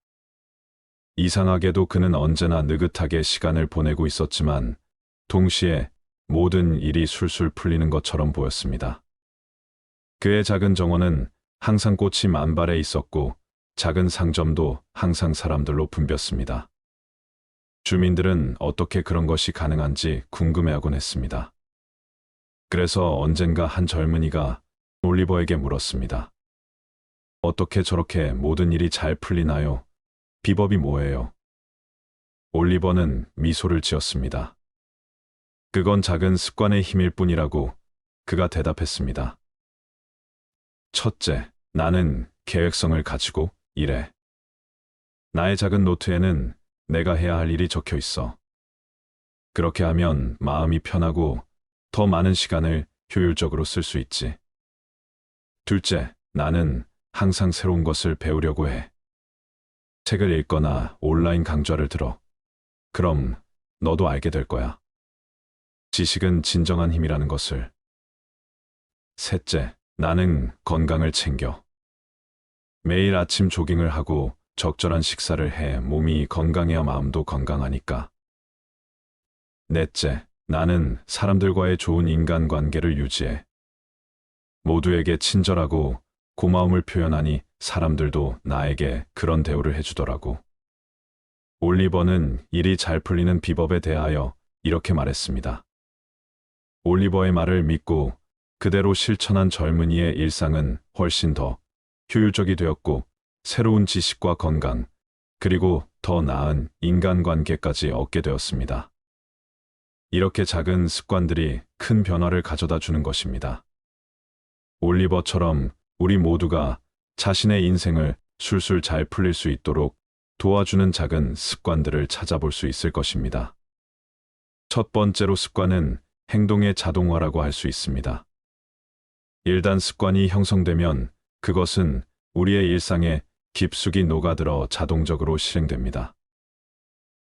[SPEAKER 1] 이상하게도 그는 언제나 느긋하게 시간을 보내고 있었지만 동시에 모든 일이 술술 풀리는 것처럼 보였습니다. 그의 작은 정원은 항상 꽃이 만발해 있었고 작은 상점도 항상 사람들로 붐볐습니다. 주민들은 어떻게 그런 것이 가능한지 궁금해하곤 했습니다. 그래서 언젠가 한 젊은이가 올리버에게 물었습니다. 어떻게 저렇게 모든 일이 잘 풀리나요? 비법이 뭐예요? 올리버는 미소를 지었습니다. 그건 작은 습관의 힘일 뿐이라고 그가 대답했습니다. 첫째, 나는 계획성을 가지고 일해. 나의 작은 노트에는 내가 해야 할 일이 적혀 있어. 그렇게 하면 마음이 편하고 더 많은 시간을 효율적으로 쓸 수 있지. 둘째, 나는 항상 새로운 것을 배우려고 해. 책을 읽거나 온라인 강좌를 들어. 그럼 너도 알게 될 거야. 지식은 진정한 힘이라는 것을. 셋째, 나는 건강을 챙겨. 매일 아침 조깅을 하고 적절한 식사를 해. 몸이 건강해야 마음도 건강하니까. 넷째, 나는 사람들과의 좋은 인간관계를 유지해. 모두에게 친절하고 고마움을 표현하니 사람들도 나에게 그런 대우를 해주더라고. 올리버는 일이 잘 풀리는 비법에 대하여 이렇게 말했습니다. 올리버의 말을 믿고 그대로 실천한 젊은이의 일상은 훨씬 더 효율적이 되었고, 새로운 지식과 건강, 그리고 더 나은 인간관계까지 얻게 되었습니다. 이렇게 작은 습관들이 큰 변화를 가져다 주는 것입니다. 올리버처럼 우리 모두가 자신의 인생을 술술 잘 풀릴 수 있도록 도와주는 작은 습관들을 찾아볼 수 있을 것입니다. 첫 번째로 습관은 행동의 자동화라고 할 수 있습니다. 일단 습관이 형성되면 그것은 우리의 일상에 깊숙이 녹아들어 자동적으로 실행됩니다.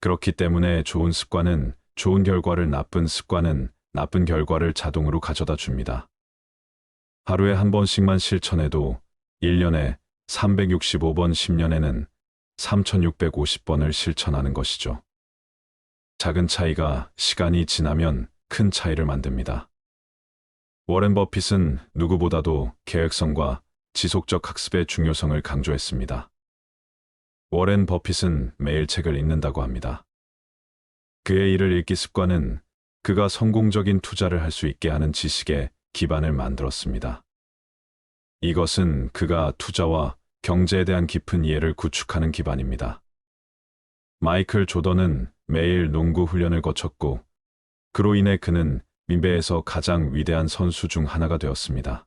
[SPEAKER 1] 그렇기 때문에 좋은 습관은 좋은 결과를, 나쁜 습관은 나쁜 결과를 자동으로 가져다 줍니다. 하루에 한 번씩만 실천해도 1년에 365번, 10년에는 3650번을 실천하는 것이죠. 작은 차이가 시간이 지나면 큰 차이를 만듭니다. 워렌 버핏은 누구보다도 계획성과 지속적 학습의 중요성을 강조했습니다. 워렌 버핏은 매일 책을 읽는다고 합니다. 그의 일을 읽기 습관은 그가 성공적인 투자를 할 수 있게 하는 지식의 기반을 만들었습니다. 이것은 그가 투자와 경제에 대한 깊은 이해를 구축하는 기반입니다. 마이클 조던은 매일 농구 훈련을 거쳤고, 그로 인해 그는 미배에서 가장 위대한 선수 중 하나가 되었습니다.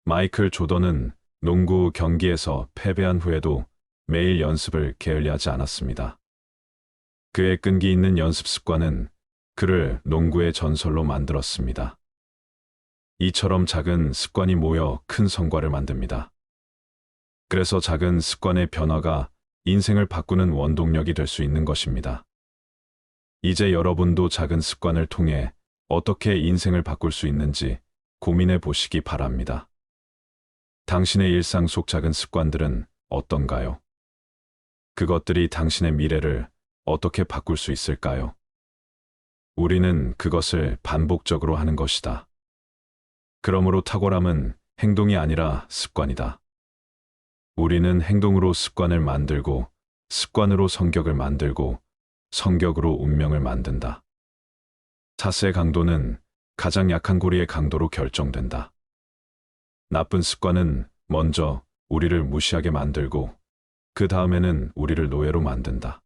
[SPEAKER 1] 마이클 조던은 농구 경기에서 패배한 후에도 매일 연습을 게을리하지 않았습니다. 그의 끈기 있는 연습 습관은 그를 농구의 전설로 만들었습니다. 이처럼 작은 습관이 모여 큰 성과를 만듭니다. 그래서 작은 습관의 변화가 인생을 바꾸는 원동력이 될 수 있는 것입니다. 이제 여러분도 작은 습관을 통해 어떻게 인생을 바꿀 수 있는지 고민해 보시기 바랍니다. 당신의 일상 속 작은 습관들은 어떤가요? 그것들이 당신의 미래를 어떻게 바꿀 수 있을까요? 우리는 그것을 반복적으로 하는 것이다. 그러므로 탁월함은 행동이 아니라 습관이다. 우리는 행동으로 습관을 만들고, 습관으로 성격을 만들고, 성격으로 운명을 만든다. 자세의 강도는 가장 약한 고리의 강도로 결정된다. 나쁜 습관은 먼저 우리를 무시하게 만들고, 그 다음에는 우리를 노예로 만든다.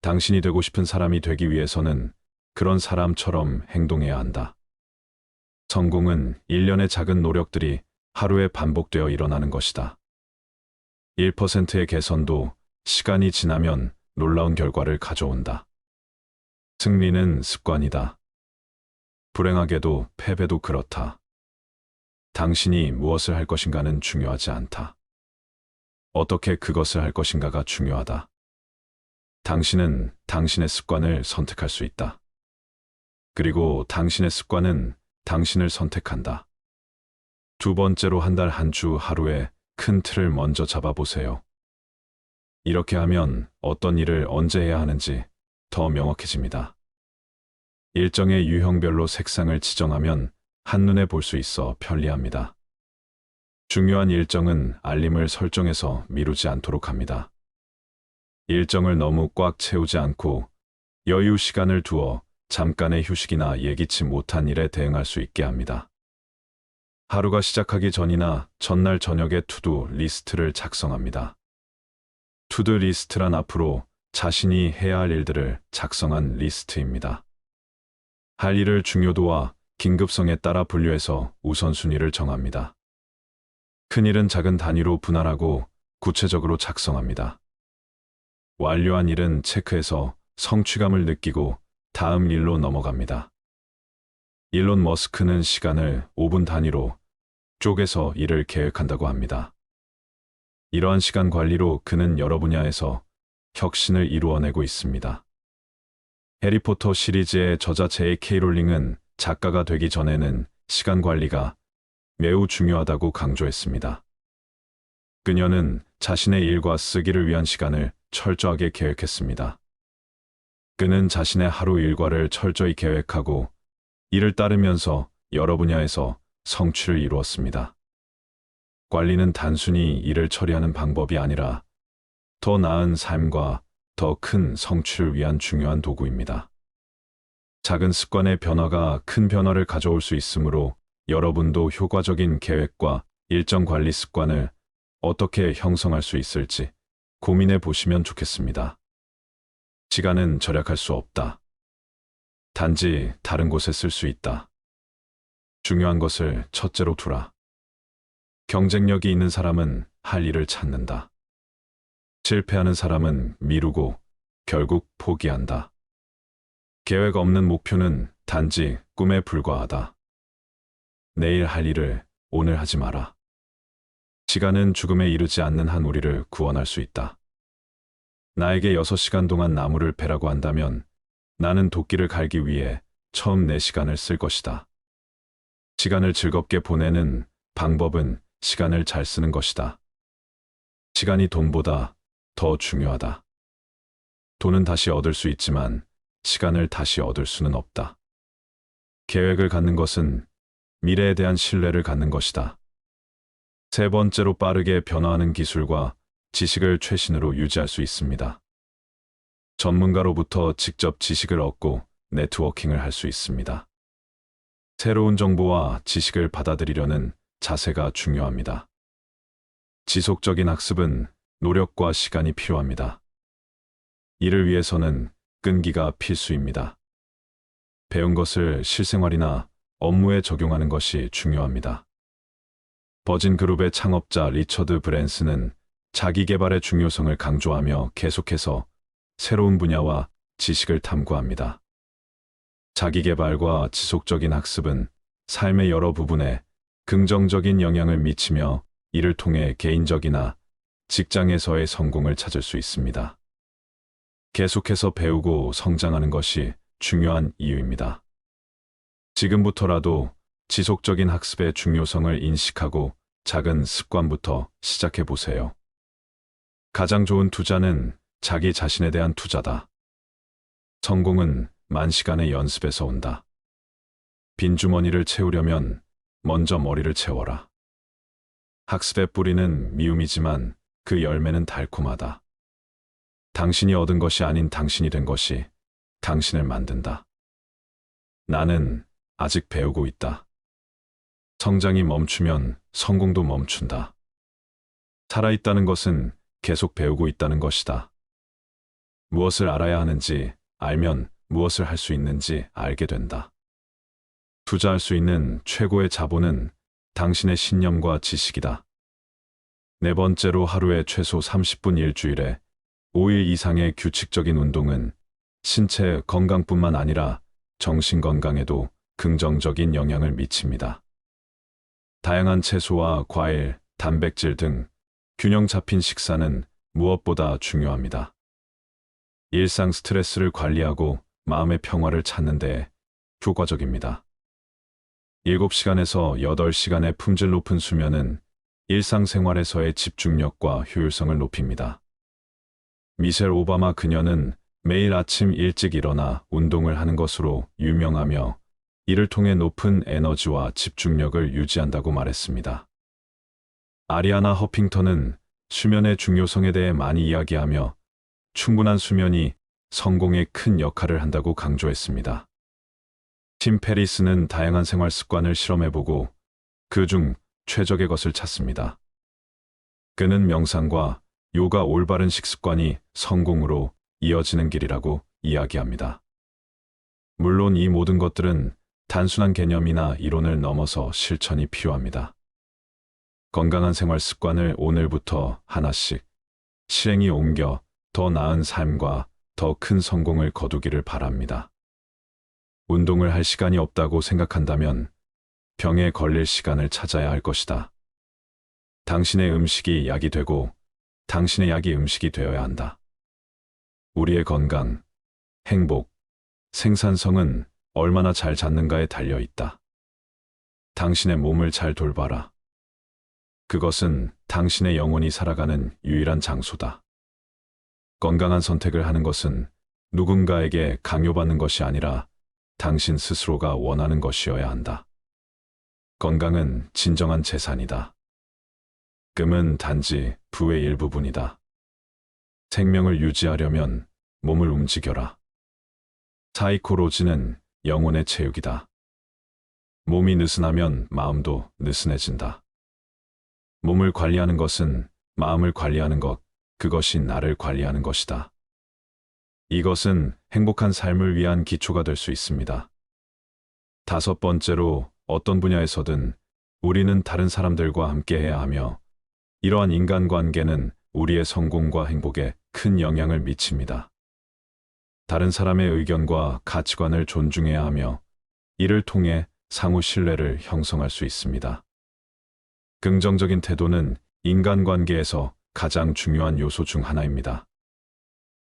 [SPEAKER 1] 당신이 되고 싶은 사람이 되기 위해서는 그런 사람처럼 행동해야 한다. 성공은 일련의 작은 노력들이 하루에 반복되어 일어나는 것이다. 1%의 개선도 시간이 지나면 놀라운 결과를 가져온다. 승리는 습관이다. 불행하게도 패배도 그렇다. 당신이 무엇을 할 것인가는 중요하지 않다. 어떻게 그것을 할 것인가가 중요하다. 당신은 당신의 습관을 선택할 수 있다. 그리고 당신의 습관은 당신을 선택한다. 두 번째로 한 달, 한 주, 하루에 큰 틀을 먼저 잡아보세요. 이렇게 하면 어떤 일을 언제 해야 하는지 더 명확해집니다. 일정의 유형별로 색상을 지정하면 한눈에 볼 수 있어 편리합니다. 중요한 일정은 알림을 설정해서 미루지 않도록 합니다. 일정을 너무 꽉 채우지 않고 여유 시간을 두어 잠깐의 휴식이나 예기치 못한 일에 대응할 수 있게 합니다. 하루가 시작하기 전이나 전날 저녁에 투두 리스트를 작성합니다. 투두 리스트란 앞으로 자신이 해야 할 일들을 작성한 리스트입니다. 할 일을 중요도와 긴급성에 따라 분류해서 우선순위를 정합니다. 큰 일은 작은 단위로 분할하고 구체적으로 작성합니다. 완료한 일은 체크해서 성취감을 느끼고 다음 일로 넘어갑니다. 일론 머스크는 시간을 5분 단위로 쪼개서 일을 계획한다고 합니다. 이러한 시간 관리로 그는 여러 분야에서 혁신을 이루어내고 있습니다. 해리포터 시리즈의 저자 J.K. 롤링은 작가가 되기 전에는 시간 관리가 매우 중요하다고 강조했습니다. 그녀는 자신의 일과 쓰기를 위한 시간을 철저하게 계획했습니다. 그는 자신의 하루 일과를 철저히 계획하고 이를 따르면서 여러 분야에서 성취를 이루었습니다. 관리는 단순히 일을 처리하는 방법이 아니라 더 나은 삶과 더 큰 성취를 위한 중요한 도구입니다. 작은 습관의 변화가 큰 변화를 가져올 수 있으므로 여러분도 효과적인 계획과 일정 관리 습관을 어떻게 형성할 수 있을지 고민해 보시면 좋겠습니다. 시간은 절약할 수 없다. 단지 다른 곳에 쓸 수 있다. 중요한 것을 첫째로 두라. 경쟁력이 있는 사람은 할 일을 찾는다. 실패하는 사람은 미루고 결국 포기한다. 계획 없는 목표는 단지 꿈에 불과하다. 내일 할 일을 오늘 하지 마라. 시간은 죽음에 이르지 않는 한 우리를 구원할 수 있다. 나에게 6시간 동안 나무를 베라고 한다면 나는 도끼를 갈기 위해 처음 4시간을 쓸 것이다. 시간을 즐겁게 보내는 방법은 시간을 잘 쓰는 것이다. 시간이 돈보다 더 중요하다. 돈은 다시 얻을 수 있지만 시간을 다시 얻을 수는 없다. 계획을 갖는 것은 미래에 대한 신뢰를 갖는 것이다. 세 번째로 빠르게 변화하는 기술과 지식을 최신으로 유지할 수 있습니다. 전문가로부터 직접 지식을 얻고 네트워킹을 할 수 있습니다. 새로운 정보와 지식을 받아들이려는 자세가 중요합니다. 지속적인 학습은 노력과 시간이 필요합니다. 이를 위해서는 끈기가 필수입니다. 배운 것을 실생활이나 업무에 적용하는 것이 중요합니다. 버진 그룹의 창업자 리처드 브랜슨은 자기 개발의 중요성을 강조하며 계속해서 새로운 분야와 지식을 탐구합니다. 자기 개발과 지속적인 학습은 삶의 여러 부분에 긍정적인 영향을 미치며 이를 통해 개인적이나 직장에서의 성공을 찾을 수 있습니다. 계속해서 배우고 성장하는 것이 중요한 이유입니다. 지금부터라도 지속적인 학습의 중요성을 인식하고 작은 습관부터 시작해 보세요. 가장 좋은 투자는 자기 자신에 대한 투자다. 성공은 만시간의 연습에서 온다. 빈 주머니를 채우려면 먼저 머리를 채워라. 학습의 뿌리는 미움이지만 그 열매는 달콤하다. 당신이 얻은 것이 아닌 당신이 된 것이 당신을 만든다. 나는 아직 배우고 있다. 성장이 멈추면 성공도 멈춘다. 살아있다는 것은 계속 배우고 있다는 것이다. 무엇을 알아야 하는지 알면 무엇을 할 수 있는지 알게 된다. 투자할 수 있는 최고의 자본은 당신의 신념과 지식이다. 네 번째로 하루에 최소 30분 일주일에 5일 이상의 규칙적인 운동은 신체 건강뿐만 아니라 정신 건강에도 긍정적인 영향을 미칩니다. 다양한 채소와 과일, 단백질 등 균형 잡힌 식사는 무엇보다 중요합니다. 일상 스트레스를 관리하고 마음의 평화를 찾는 데 효과적입니다. 7시간에서 8시간의 품질 높은 수면은 일상생활에서의 집중력과 효율성을 높입니다. 미셸 오바마 그녀는 매일 아침 일찍 일어나 운동을 하는 것으로 유명하며 이를 통해 높은 에너지와 집중력을 유지한다고 말했습니다. 아리아나 허핑턴은 수면의 중요성에 대해 많이 이야기하며 충분한 수면이 성공에 큰 역할을 한다고 강조했습니다. 팀 페리스는 다양한 생활 습관을 실험해보고 그중 최적의 것을 찾습니다. 그는 명상과 요가 올바른 식습관이 성공으로 이어지는 길이라고 이야기합니다. 물론 이 모든 것들은 단순한 개념이나 이론을 넘어서 실천이 필요합니다. 건강한 생활 습관을 오늘부터 하나씩 실행에 옮겨 더 나은 삶과 더 큰 성공을 거두기를 바랍니다. 운동을 할 시간이 없다고 생각한다면 병에 걸릴 시간을 찾아야 할 것이다. 당신의 음식이 약이 되고 당신의 약이 음식이 되어야 한다. 우리의 건강, 행복, 생산성은 얼마나 잘 잡는가에 달려 있다. 당신의 몸을 잘 돌봐라. 그것은 당신의 영혼이 살아가는 유일한 장소다. 건강한 선택을 하는 것은 누군가에게 강요받는 것이 아니라 당신 스스로가 원하는 것이어야 한다. 건강은 진정한 재산이다. 금은 단지 부의 일부분이다. 생명을 유지하려면 몸을 움직여라. 사이코로지는 영혼의 체육이다. 몸이 느슨하면 마음도 느슨해진다. 몸을 관리하는 것은 마음을 관리하는 것, 그것이 나를 관리하는 것이다. 이것은 행복한 삶을 위한 기초가 될 수 있습니다. 다섯 번째로, 어떤 분야에서든 우리는 다른 사람들과 함께해야 하며 이러한 인간관계는 우리의 성공과 행복에 큰 영향을 미칩니다. 다른 사람의 의견과 가치관을 존중해야 하며 이를 통해 상호 신뢰를 형성할 수 있습니다. 긍정적인 태도는 인간관계에서 가장 중요한 요소 중 하나입니다.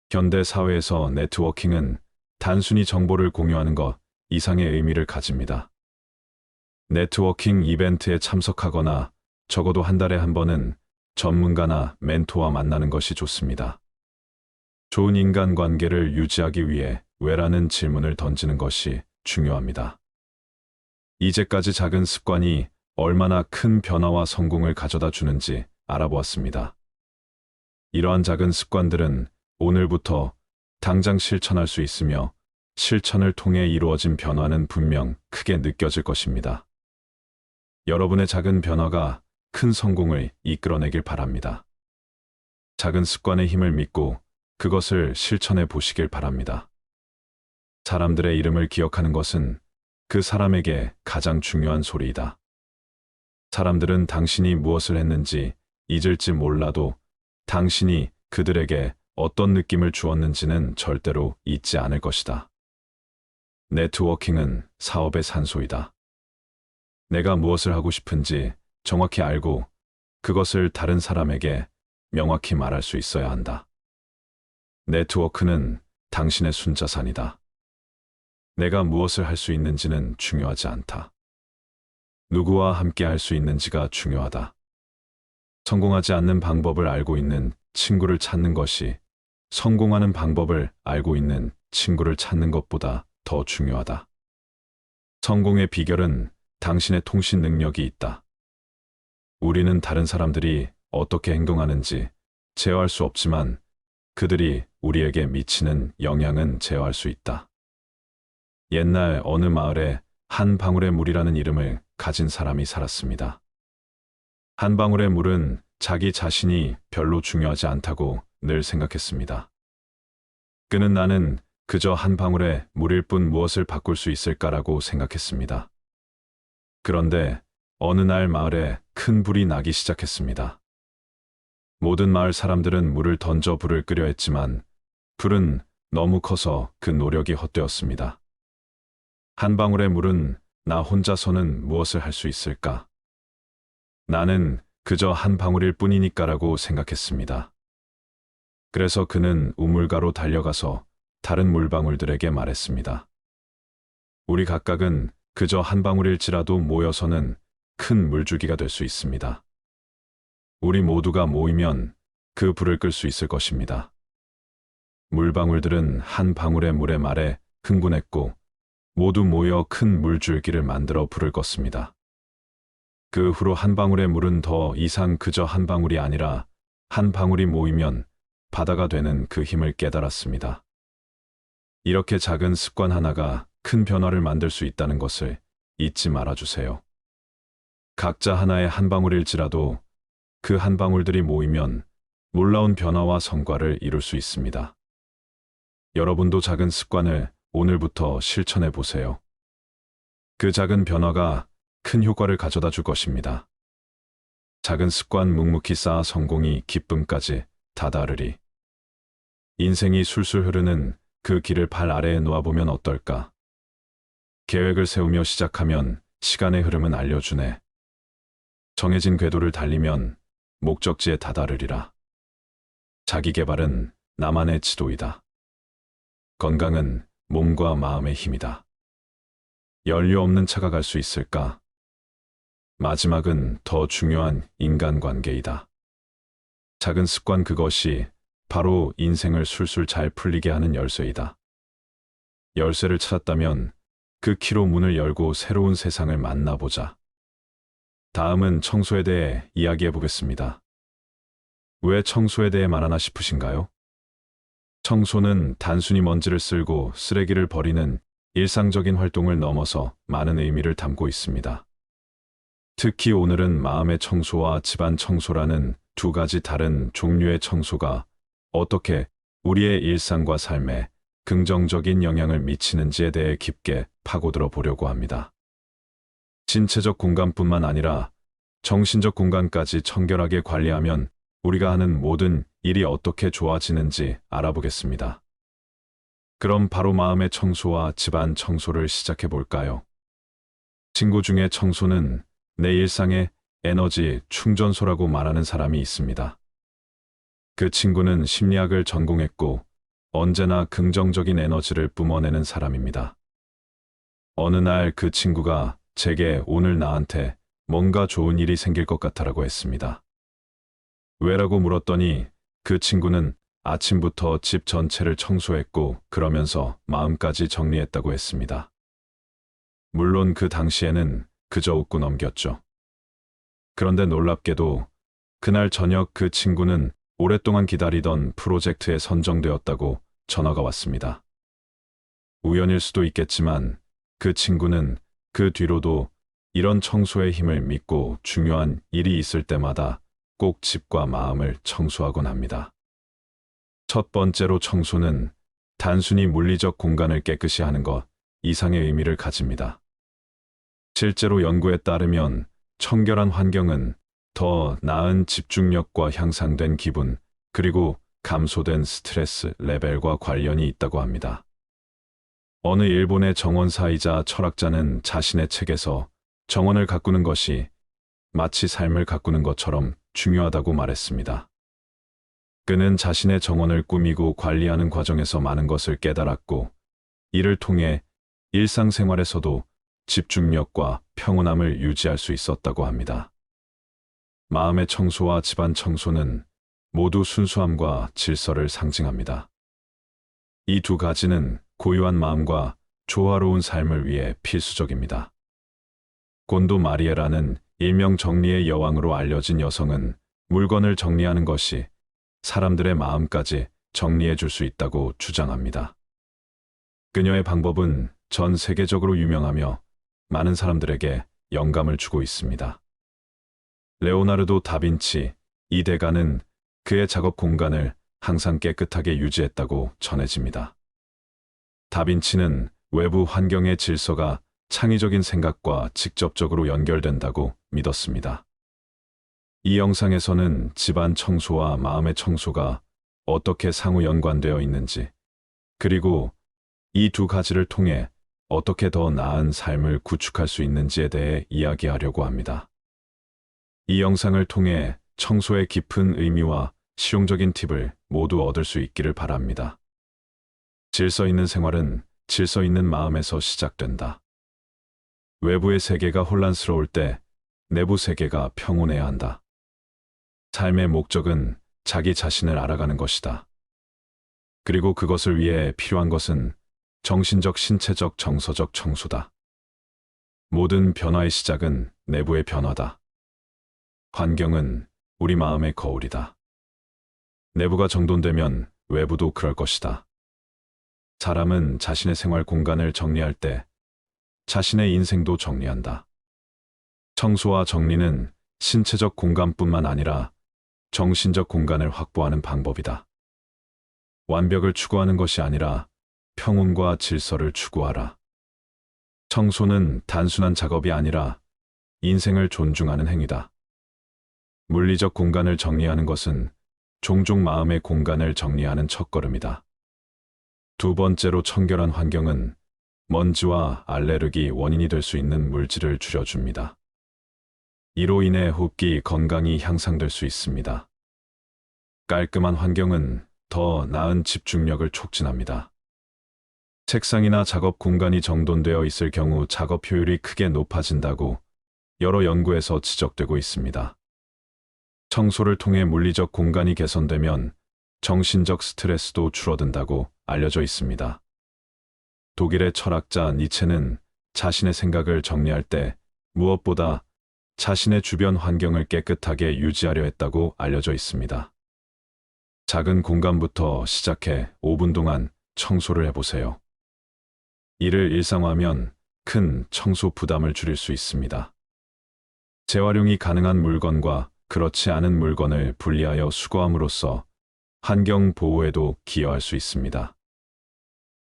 [SPEAKER 1] 현대 사회에서 네트워킹은 단순히 정보를 공유하는 것 이상의 의미를 가집니다. 네트워킹 이벤트에 참석하거나 적어도 한 달에 한 번은 전문가나 멘토와 만나는 것이 좋습니다. 좋은 인간관계를 유지하기 위해 왜라는 질문을 던지는 것이 중요합니다. 이제까지 작은 습관이 얼마나 큰 변화와 성공을 가져다 주는지 알아보았습니다. 이러한 작은 습관들은 오늘부터 당장 실천할 수 있으며 실천을 통해 이루어진 변화는 분명 크게 느껴질 것입니다. 여러분의 작은 변화가 큰 성공을 이끌어내길 바랍니다. 작은 습관의 힘을 믿고 그것을 실천해 보시길 바랍니다. 사람들의 이름을 기억하는 것은 그 사람에게 가장 중요한 소리이다. 사람들은 당신이 무엇을 했는지 잊을지 몰라도 당신이 그들에게 어떤 느낌을 주었는지는 절대로 잊지 않을 것이다. 네트워킹은 사업의 산소이다. 내가 무엇을 하고 싶은지 정확히 알고 그것을 다른 사람에게 명확히 말할 수 있어야 한다. 네트워크는 당신의 순자산이다. 내가 무엇을 할 수 있는지는 중요하지 않다. 누구와 함께 할 수 있는지가 중요하다. 성공하지 않는 방법을 알고 있는 친구를 찾는 것이 성공하는 방법을 알고 있는 친구를 찾는 것보다 더 중요하다. 성공의 비결은 당신의 통신 능력이 있다. 우리는 다른 사람들이 어떻게 행동하는지 제어할 수 없지만 그들이 우리에게 미치는 영향은 제어할 수 있다. 옛날 어느 마을에 한 방울의 물이라는 이름을 가진 사람이 살았습니다. 한 방울의 물은 자기 자신이 별로 중요하지 않다고 늘 생각했습니다. 그는 나는 그저 한 방울의 물일 뿐 무엇을 바꿀 수 있을까라고 생각했습니다. 그런데 어느 날 마을에 큰 불이 나기 시작했습니다. 모든 마을 사람들은 물을 던져 불을 끄려 했지만 불은 너무 커서 그 노력이 헛되었습니다. 한 방울의 물은 나 혼자서는 무엇을 할 수 있을까? 나는 그저 한 방울일 뿐이니까라고 생각했습니다. 그래서 그는 우물가로 달려가서 다른 물방울들에게 말했습니다. 우리 각각은 그저 한 방울일지라도 모여서는 큰 물줄기가 될 수 있습니다. 우리 모두가 모이면 그 불을 끌 수 있을 것입니다. 물방울들은 한 방울의 물의 말에 흥분했고 모두 모여 큰 물줄기를 만들어 불을 껐습니다. 그 후로 한 방울의 물은 더 이상 그저 한 방울이 아니라 한 방울이 모이면 바다가 되는 그 힘을 깨달았습니다. 이렇게 작은 습관 하나가 큰 변화를 만들 수 있다는 것을 잊지 말아주세요. 각자 하나의 한 방울일지라도 그 한 방울들이 모이면 놀라운 변화와 성과를 이룰 수 있습니다. 여러분도 작은 습관을 오늘부터 실천해 보세요. 그 작은 변화가 큰 효과를 가져다 줄 것입니다. 작은 습관 묵묵히 쌓아 성공이 기쁨까지 다다르리. 인생이 술술 흐르는 그 길을 발 아래에 놓아보면 어떨까? 계획을 세우며 시작하면 시간의 흐름은 알려주네. 정해진 궤도를 달리면 목적지에 다다르리라. 자기 개발은 나만의 지도이다. 건강은 몸과 마음의 힘이다. 연료 없는 차가 갈 수 있을까? 마지막은 더 중요한 인간관계이다. 작은 습관, 그것이 바로 인생을 술술 잘 풀리게 하는 열쇠이다. 열쇠를 찾았다면 그 키로 문을 열고 새로운 세상을 만나보자. 다음은 청소에 대해 이야기해 보겠습니다. 왜 청소에 대해 말하나 싶으신가요? 청소는 단순히 먼지를 쓸고 쓰레기를 버리는 일상적인 활동을 넘어서 많은 의미를 담고 있습니다. 특히 오늘은 마음의 청소와 집안 청소라는 두 가지 다른 종류의 청소가 어떻게 우리의 일상과 삶에 긍정적인 영향을 미치는지에 대해 깊게 파고들어 보려고 합니다. 신체적 공간뿐만 아니라 정신적 공간까지 청결하게 관리하면 우리가 하는 모든 일이 어떻게 좋아지는지 알아보겠습니다. 그럼 바로 마음의 청소와 집안 청소를 시작해 볼까요? 친구 중에 청소는 내 일상의 에너지 충전소라고 말하는 사람이 있습니다. 그 친구는 심리학을 전공했고 언제나 긍정적인 에너지를 뿜어내는 사람입니다. 어느 날 그 친구가 제게 오늘 나한테 뭔가 좋은 일이 생길 것 같아라고 했습니다. 왜라고 물었더니 그 친구는 아침부터 집 전체를 청소했고 그러면서 마음까지 정리했다고 했습니다. 물론 그 당시에는 그저 웃고 넘겼죠. 그런데 놀랍게도 그날 저녁 그 친구는 오랫동안 기다리던 프로젝트에 선정되었다고 전화가 왔습니다. 우연일 수도 있겠지만 그 친구는 그 뒤로도 이런 청소의 힘을 믿고 중요한 일이 있을 때마다 꼭 집과 마음을 청소하곤 합니다. 첫 번째로, 청소는 단순히 물리적 공간을 깨끗이 하는 것 이상의 의미를 가집니다. 실제로 연구에 따르면 청결한 환경은 더 나은 집중력과 향상된 기분, 그리고 감소된 스트레스 레벨과 관련이 있다고 합니다. 어느 일본의 정원사이자 철학자는 자신의 책에서 정원을 가꾸는 것이 마치 삶을 가꾸는 것처럼 중요하다고 말했습니다. 그는 자신의 정원을 꾸미고 관리하는 과정에서 많은 것을 깨달았고, 이를 통해 일상생활에서도 집중력과 평온함을 유지할 수 있었다고 합니다. 마음의 청소와 집안 청소는 모두 순수함과 질서를 상징합니다. 이 두 가지는 고요한 마음과 조화로운 삶을 위해 필수적입니다. 곤도 마리에라는 일명 정리의 여왕으로 알려진 여성은 물건을 정리하는 것이 사람들의 마음까지 정리해 줄 수 있다고 주장합니다. 그녀의 방법은 전 세계적으로 유명하며 많은 사람들에게 영감을 주고 있습니다. 레오나르도 다빈치, 이 대가는 그의 작업 공간을 항상 깨끗하게 유지했다고 전해집니다. 다빈치는 외부 환경의 질서가 창의적인 생각과 직접적으로 연결된다고 믿었습니다. 이 영상에서는 집안 청소와 마음의 청소가 어떻게 상호 연관되어 있는지, 그리고 이 두 가지를 통해 어떻게 더 나은 삶을 구축할 수 있는지에 대해 이야기하려고 합니다. 이 영상을 통해 청소의 깊은 의미와 실용적인 팁을 모두 얻을 수 있기를 바랍니다. 질서 있는 생활은 질서 있는 마음에서 시작된다. 외부의 세계가 혼란스러울 때 내부 세계가 평온해야 한다. 삶의 목적은 자기 자신을 알아가는 것이다. 그리고 그것을 위해 필요한 것은 정신적, 신체적, 정서적 청소다. 모든 변화의 시작은 내부의 변화다. 환경은 우리 마음의 거울이다. 내부가 정돈되면 외부도 그럴 것이다. 사람은 자신의 생활 공간을 정리할 때 자신의 인생도 정리한다. 청소와 정리는 신체적 공간뿐만 아니라 정신적 공간을 확보하는 방법이다. 완벽을 추구하는 것이 아니라 평온과 질서를 추구하라. 청소는 단순한 작업이 아니라 인생을 존중하는 행위다. 물리적 공간을 정리하는 것은 종종 마음의 공간을 정리하는 첫걸음이다. 두 번째로, 청결한 환경은 먼지와 알레르기 원인이 될 수 있는 물질을 줄여줍니다. 이로 인해 호흡기 건강이 향상될 수 있습니다. 깔끔한 환경은 더 나은 집중력을 촉진합니다. 책상이나 작업 공간이 정돈되어 있을 경우 작업 효율이 크게 높아진다고 여러 연구에서 지적되고 있습니다. 청소를 통해 물리적 공간이 개선되면 정신적 스트레스도 줄어든다고 알려져 있습니다. 독일의 철학자 니체는 자신의 생각을 정리할 때 무엇보다 자신의 주변 환경을 깨끗하게 유지하려 했다고 알려져 있습니다. 작은 공간부터 시작해 5분 동안 청소를 해보세요. 이를 일상화하면 큰 청소 부담을 줄일 수 있습니다. 재활용이 가능한 물건과 그렇지 않은 물건을 분리하여 수거함으로써 환경 보호에도 기여할 수 있습니다.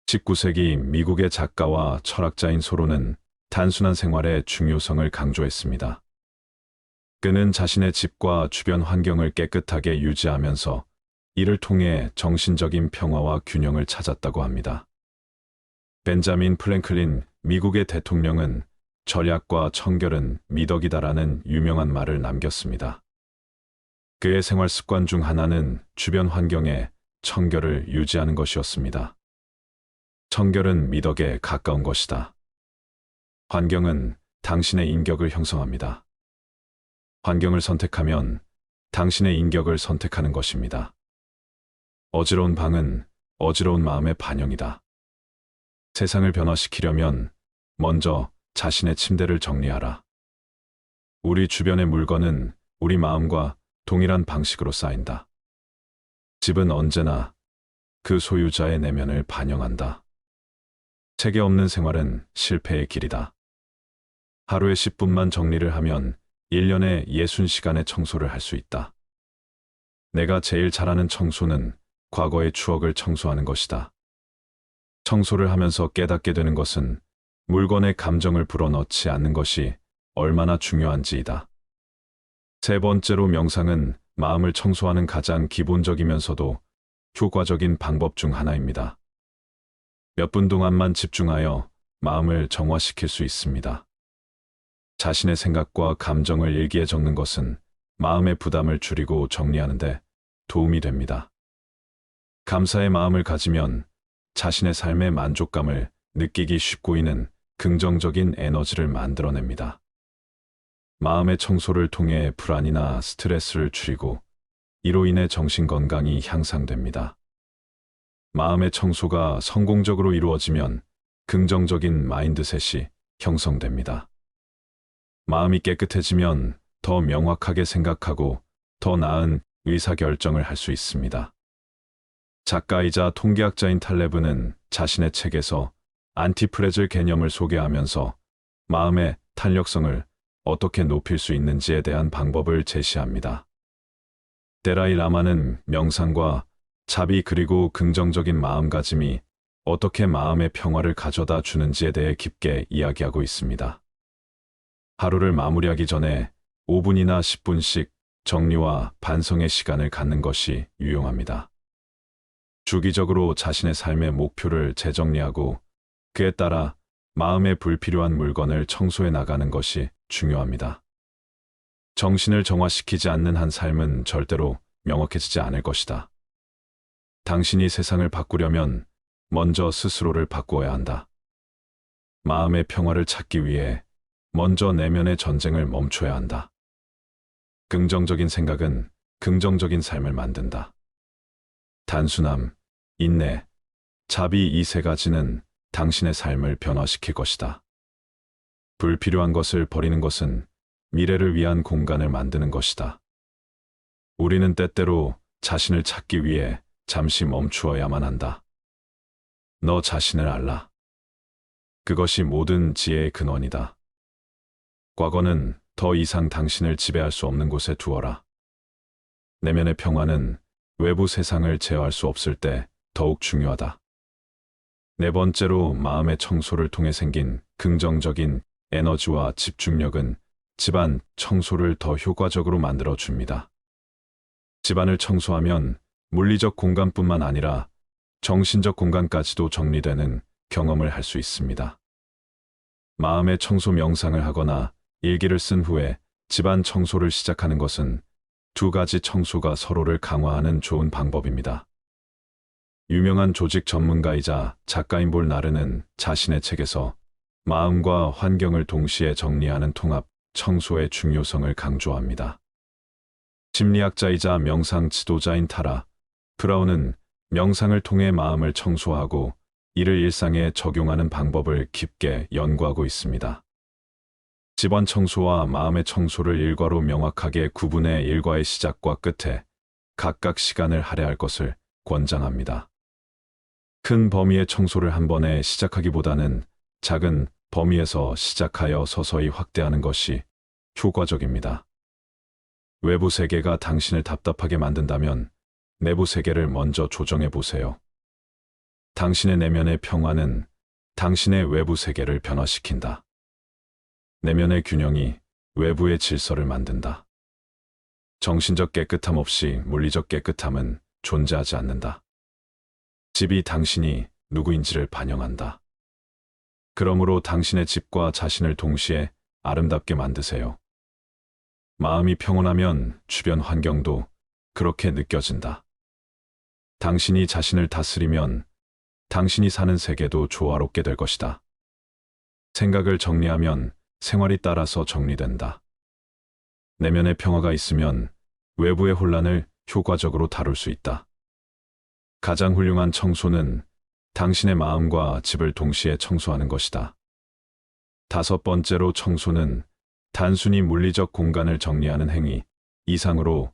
[SPEAKER 1] 19세기 미국의 작가와 철학자인 소로는 단순한 생활의 중요성을 강조했습니다. 그는 자신의 집과 주변 환경을 깨끗하게 유지하면서 이를 통해 정신적인 평화와 균형을 찾았다고 합니다. 벤자민 프랭클린 미국의 대통령은 절약과 청결은 미덕이다라는 유명한 말을 남겼습니다. 그의 생활 습관 중 하나는 주변 환경에 청결을 유지하는 것이었습니다. 청결은 미덕에 가까운 것이다. 환경은 당신의 인격을 형성합니다. 환경을 선택하면 당신의 인격을 선택하는 것입니다. 어지러운 방은 어지러운 마음의 반영이다. 세상을 변화시키려면 먼저 자신의 침대를 정리하라. 우리 주변의 물건은 우리 마음과 동일한 방식으로 쌓인다. 집은 언제나 그 소유자의 내면을 반영한다. 체계 없는 생활은 실패의 길이다. 하루에 10분만 정리를 하면 1년에 60시간의 청소를 할 수 있다. 내가 제일 잘하는 청소는 과거의 추억을 청소하는 것이다. 청소를 하면서 깨닫게 되는 것은 물건에 감정을 불어넣지 않는 것이 얼마나 중요한지이다. 세 번째로 명상은 마음을 청소하는 가장 기본적이면서도 효과적인 방법 중 하나입니다. 몇 분 동안만 집중하여 마음을 정화시킬 수 있습니다. 자신의 생각과 감정을 일기에 적는 것은 마음의 부담을 줄이고 정리하는 데 도움이 됩니다. 감사의 마음을 가지면 자신의 삶의 만족감을 느끼기 쉽고 이는 긍정적인 에너지를 만들어냅니다. 마음의 청소를 통해 불안이나 스트레스를 줄이고 이로 인해 정신건강이 향상됩니다. 마음의 청소가 성공적으로 이루어지면 긍정적인 마인드셋이 형성됩니다. 마음이 깨끗해지면 더 명확하게 생각하고 더 나은 의사결정을 할 수 있습니다. 작가이자 통계학자인 탈레브는 자신의 책에서 안티프레즐 개념을 소개하면서 마음의 탄력성을 어떻게 높일 수 있는지에 대한 방법을 제시합니다. 데라이 라마는 명상과 자비 그리고 긍정적인 마음가짐이 어떻게 마음의 평화를 가져다 주는지에 대해 깊게 이야기하고 있습니다. 하루를 마무리하기 전에 5분이나 10분씩 정리와 반성의 시간을 갖는 것이 유용합니다. 주기적으로 자신의 삶의 목표를 재정리하고 그에 따라 마음에 불필요한 물건을 청소해 나가는 것이 중요합니다. 정신을 정화시키지 않는 한 삶은 절대로 명확해지지 않을 것이다. 당신이 세상을 바꾸려면 먼저 스스로를 바꾸어야 한다. 마음의 평화를 찾기 위해 먼저 내면의 전쟁을 멈춰야 한다. 긍정적인 생각은 긍정적인 삶을 만든다. 단순함, 인내, 자비 이 세 가지는 당신의 삶을 변화시킬 것이다. 불필요한 것을 버리는 것은 미래를 위한 공간을 만드는 것이다. 우리는 때때로 자신을 찾기 위해 잠시 멈추어야만 한다. 너 자신을 알라. 그것이 모든 지혜의 근원이다. 과거는 더 이상 당신을 지배할 수 없는 곳에 두어라. 내면의 평화는 외부 세상을 제어할 수 없을 때 더욱 중요하다. 네 번째로 마음의 청소를 통해 생긴 긍정적인 에너지와 집중력은 집안 청소를 더 효과적으로 만들어 줍니다. 집안을 청소하면 물리적 공간뿐만 아니라 정신적 공간까지도 정리되는 경험을 할 수 있습니다. 마음의 청소 명상을 하거나 일기를 쓴 후에 집안 청소를 시작하는 것은 두 가지 청소가 서로를 강화하는 좋은 방법입니다. 유명한 조직 전문가이자 작가인 볼 나르는 자신의 책에서 마음과 환경을 동시에 정리하는 통합 청소의 중요성을 강조합니다. 심리학자이자 명상 지도자인 타라 브라운은 명상을 통해 마음을 청소하고 이를 일상에 적용하는 방법을 깊게 연구하고 있습니다. 집안 청소와 마음의 청소를 일과로 명확하게 구분해 일과의 시작과 끝에 각각 시간을 할애할 것을 권장합니다. 큰 범위의 청소를 한 번에 시작하기보다는 작은 범위에서 시작하여 서서히 확대하는 것이 효과적입니다. 외부 세계가 당신을 답답하게 만든다면 내부 세계를 먼저 조정해 보세요. 당신의 내면의 평화는 당신의 외부 세계를 변화시킨다. 내면의 균형이 외부의 질서를 만든다. 정신적 깨끗함 없이 물리적 깨끗함은 존재하지 않는다. 집이 당신이 누구인지를 반영한다. 그러므로 당신의 집과 자신을 동시에 아름답게 만드세요. 마음이 평온하면 주변 환경도 그렇게 느껴진다. 당신이 자신을 다스리면 당신이 사는 세계도 조화롭게 될 것이다. 생각을 정리하면 생활이 따라서 정리된다. 내면의 평화가 있으면 외부의 혼란을 효과적으로 다룰 수 있다. 가장 훌륭한 청소는 당신의 마음과 집을 동시에 청소하는 것이다. 다섯 번째로 청소는 단순히 물리적 공간을 정리하는 행위 이상으로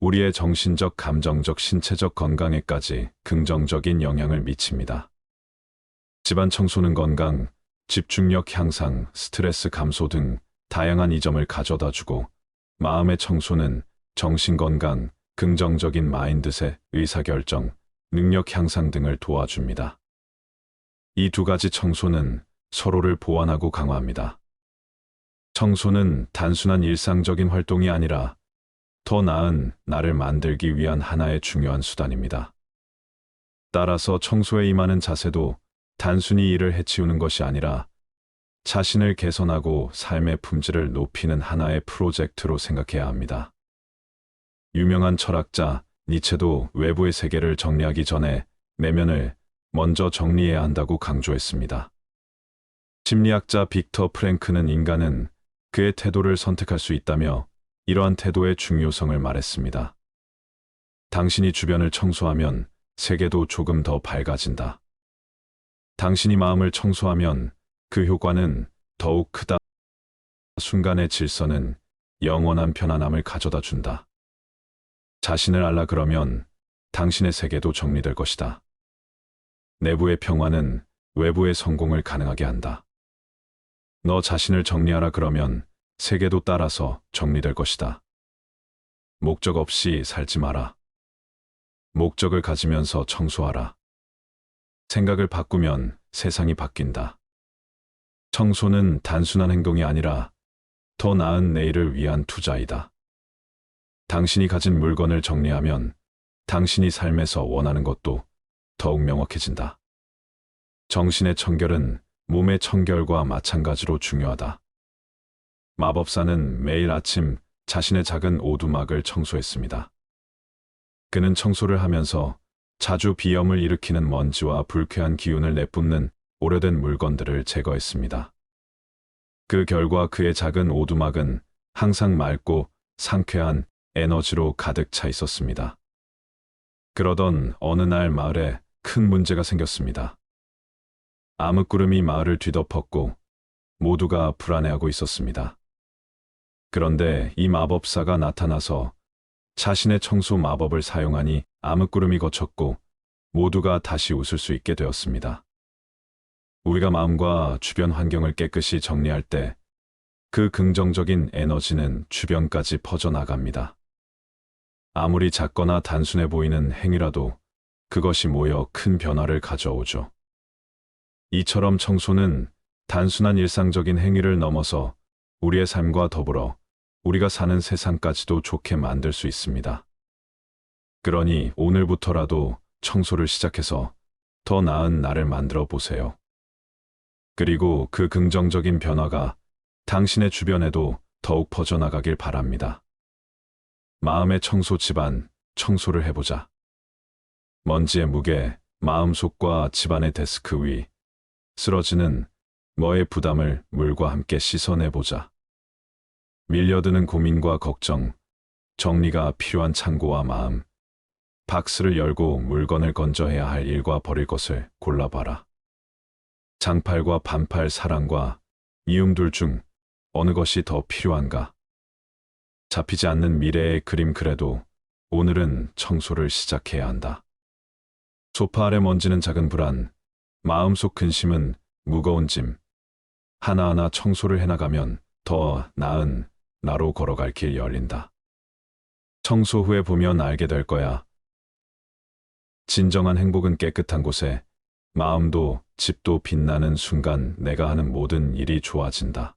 [SPEAKER 1] 우리의 정신적, 감정적, 신체적 건강에까지 긍정적인 영향을 미칩니다. 집안 청소는 건강, 집중력 향상, 스트레스 감소 등 다양한 이점을 가져다 주고 마음의 청소는 정신 건강, 긍정적인 마인드셋, 의사결정, 능력 향상 등을 도와줍니다. 이 두 가지 청소는 서로를 보완하고 강화합니다. 청소는 단순한 일상적인 활동이 아니라 더 나은 나를 만들기 위한 하나의 중요한 수단입니다. 따라서 청소에 임하는 자세도 단순히 일을 해치우는 것이 아니라 자신을 개선하고 삶의 품질을 높이는 하나의 프로젝트로 생각해야 합니다. 유명한 철학자 니체도 외부의 세계를 정리하기 전에 내면을 먼저 정리해야 한다고 강조했습니다. 심리학자 빅터 프랭크는 인간은 그의 태도를 선택할 수 있다며 이러한 태도의 중요성을 말했습니다. 당신이 주변을 청소하면 세계도 조금 더 밝아진다. 당신이 마음을 청소하면 그 효과는 더욱 크다. 순간의 질서는 영원한 편안함을 가져다 준다. 자신을 알라 그러면 당신의 세계도 정리될 것이다. 내부의 평화는 외부의 성공을 가능하게 한다. 너 자신을 정리하라 그러면 세계도 따라서 정리될 것이다. 목적 없이 살지 마라. 목적을 가지면서 청소하라. 생각을 바꾸면 세상이 바뀐다. 청소는 단순한 행동이 아니라 더 나은 내일을 위한 투자이다. 당신이 가진 물건을 정리하면 당신이 삶에서 원하는 것도 더욱 명확해진다. 정신의 청결은 몸의 청결과 마찬가지로 중요하다. 마법사는 매일 아침 자신의 작은 오두막을 청소했습니다. 그는 청소를 하면서 자주 비염을 일으키는 먼지와 불쾌한 기운을 내뿜는 오래된 물건들을 제거했습니다. 그 결과 그의 작은 오두막은 항상 맑고 상쾌한 에너지로 가득 차 있었습니다. 그러던 어느 날 마을에 큰 문제가 생겼습니다. 암흑구름이 마을을 뒤덮었고 모두가 불안해하고 있었습니다. 그런데 이 마법사가 나타나서 자신의 청소 마법을 사용하니 암흑구름이 걷혔고 모두가 다시 웃을 수 있게 되었습니다. 우리가 마음과 주변 환경을 깨끗이 정리할 때 그 긍정적인 에너지는 주변까지 퍼져나갑니다. 아무리 작거나 단순해 보이는 행위라도 그것이 모여 큰 변화를 가져오죠. 이처럼 청소는 단순한 일상적인 행위를 넘어서 우리의 삶과 더불어 우리가 사는 세상까지도 좋게 만들 수 있습니다. 그러니 오늘부터라도 청소를 시작해서 더 나은 나를 만들어 보세요. 그리고 그 긍정적인 변화가 당신의 주변에도 더욱 퍼져나가길 바랍니다. 마음의 청소 집안, 청소를 해보자. 먼지의 무게, 마음속과 집안의 데스크 위, 쓰러지는 너의 부담을 물과 함께 씻어내보자. 밀려드는 고민과 걱정, 정리가 필요한 창고와 마음, 박스를 열고 물건을 건져야 할 일과 버릴 것을 골라봐라. 장팔과 반팔, 사랑과 미움 둘 중 어느 것이 더 필요한가? 잡히지 않는 미래의 그림, 그래도 오늘은 청소를 시작해야 한다. 소파 아래 먼지는 작은 불안, 마음속 근심은 무거운 짐. 하나하나 청소를 해나가면 더 나은 나로 걸어갈 길 열린다. 청소 후에 보면 알게 될 거야. 진정한 행복은 깨끗한 곳에, 마음도 집도 빛나는 순간 내가 하는 모든 일이 좋아진다.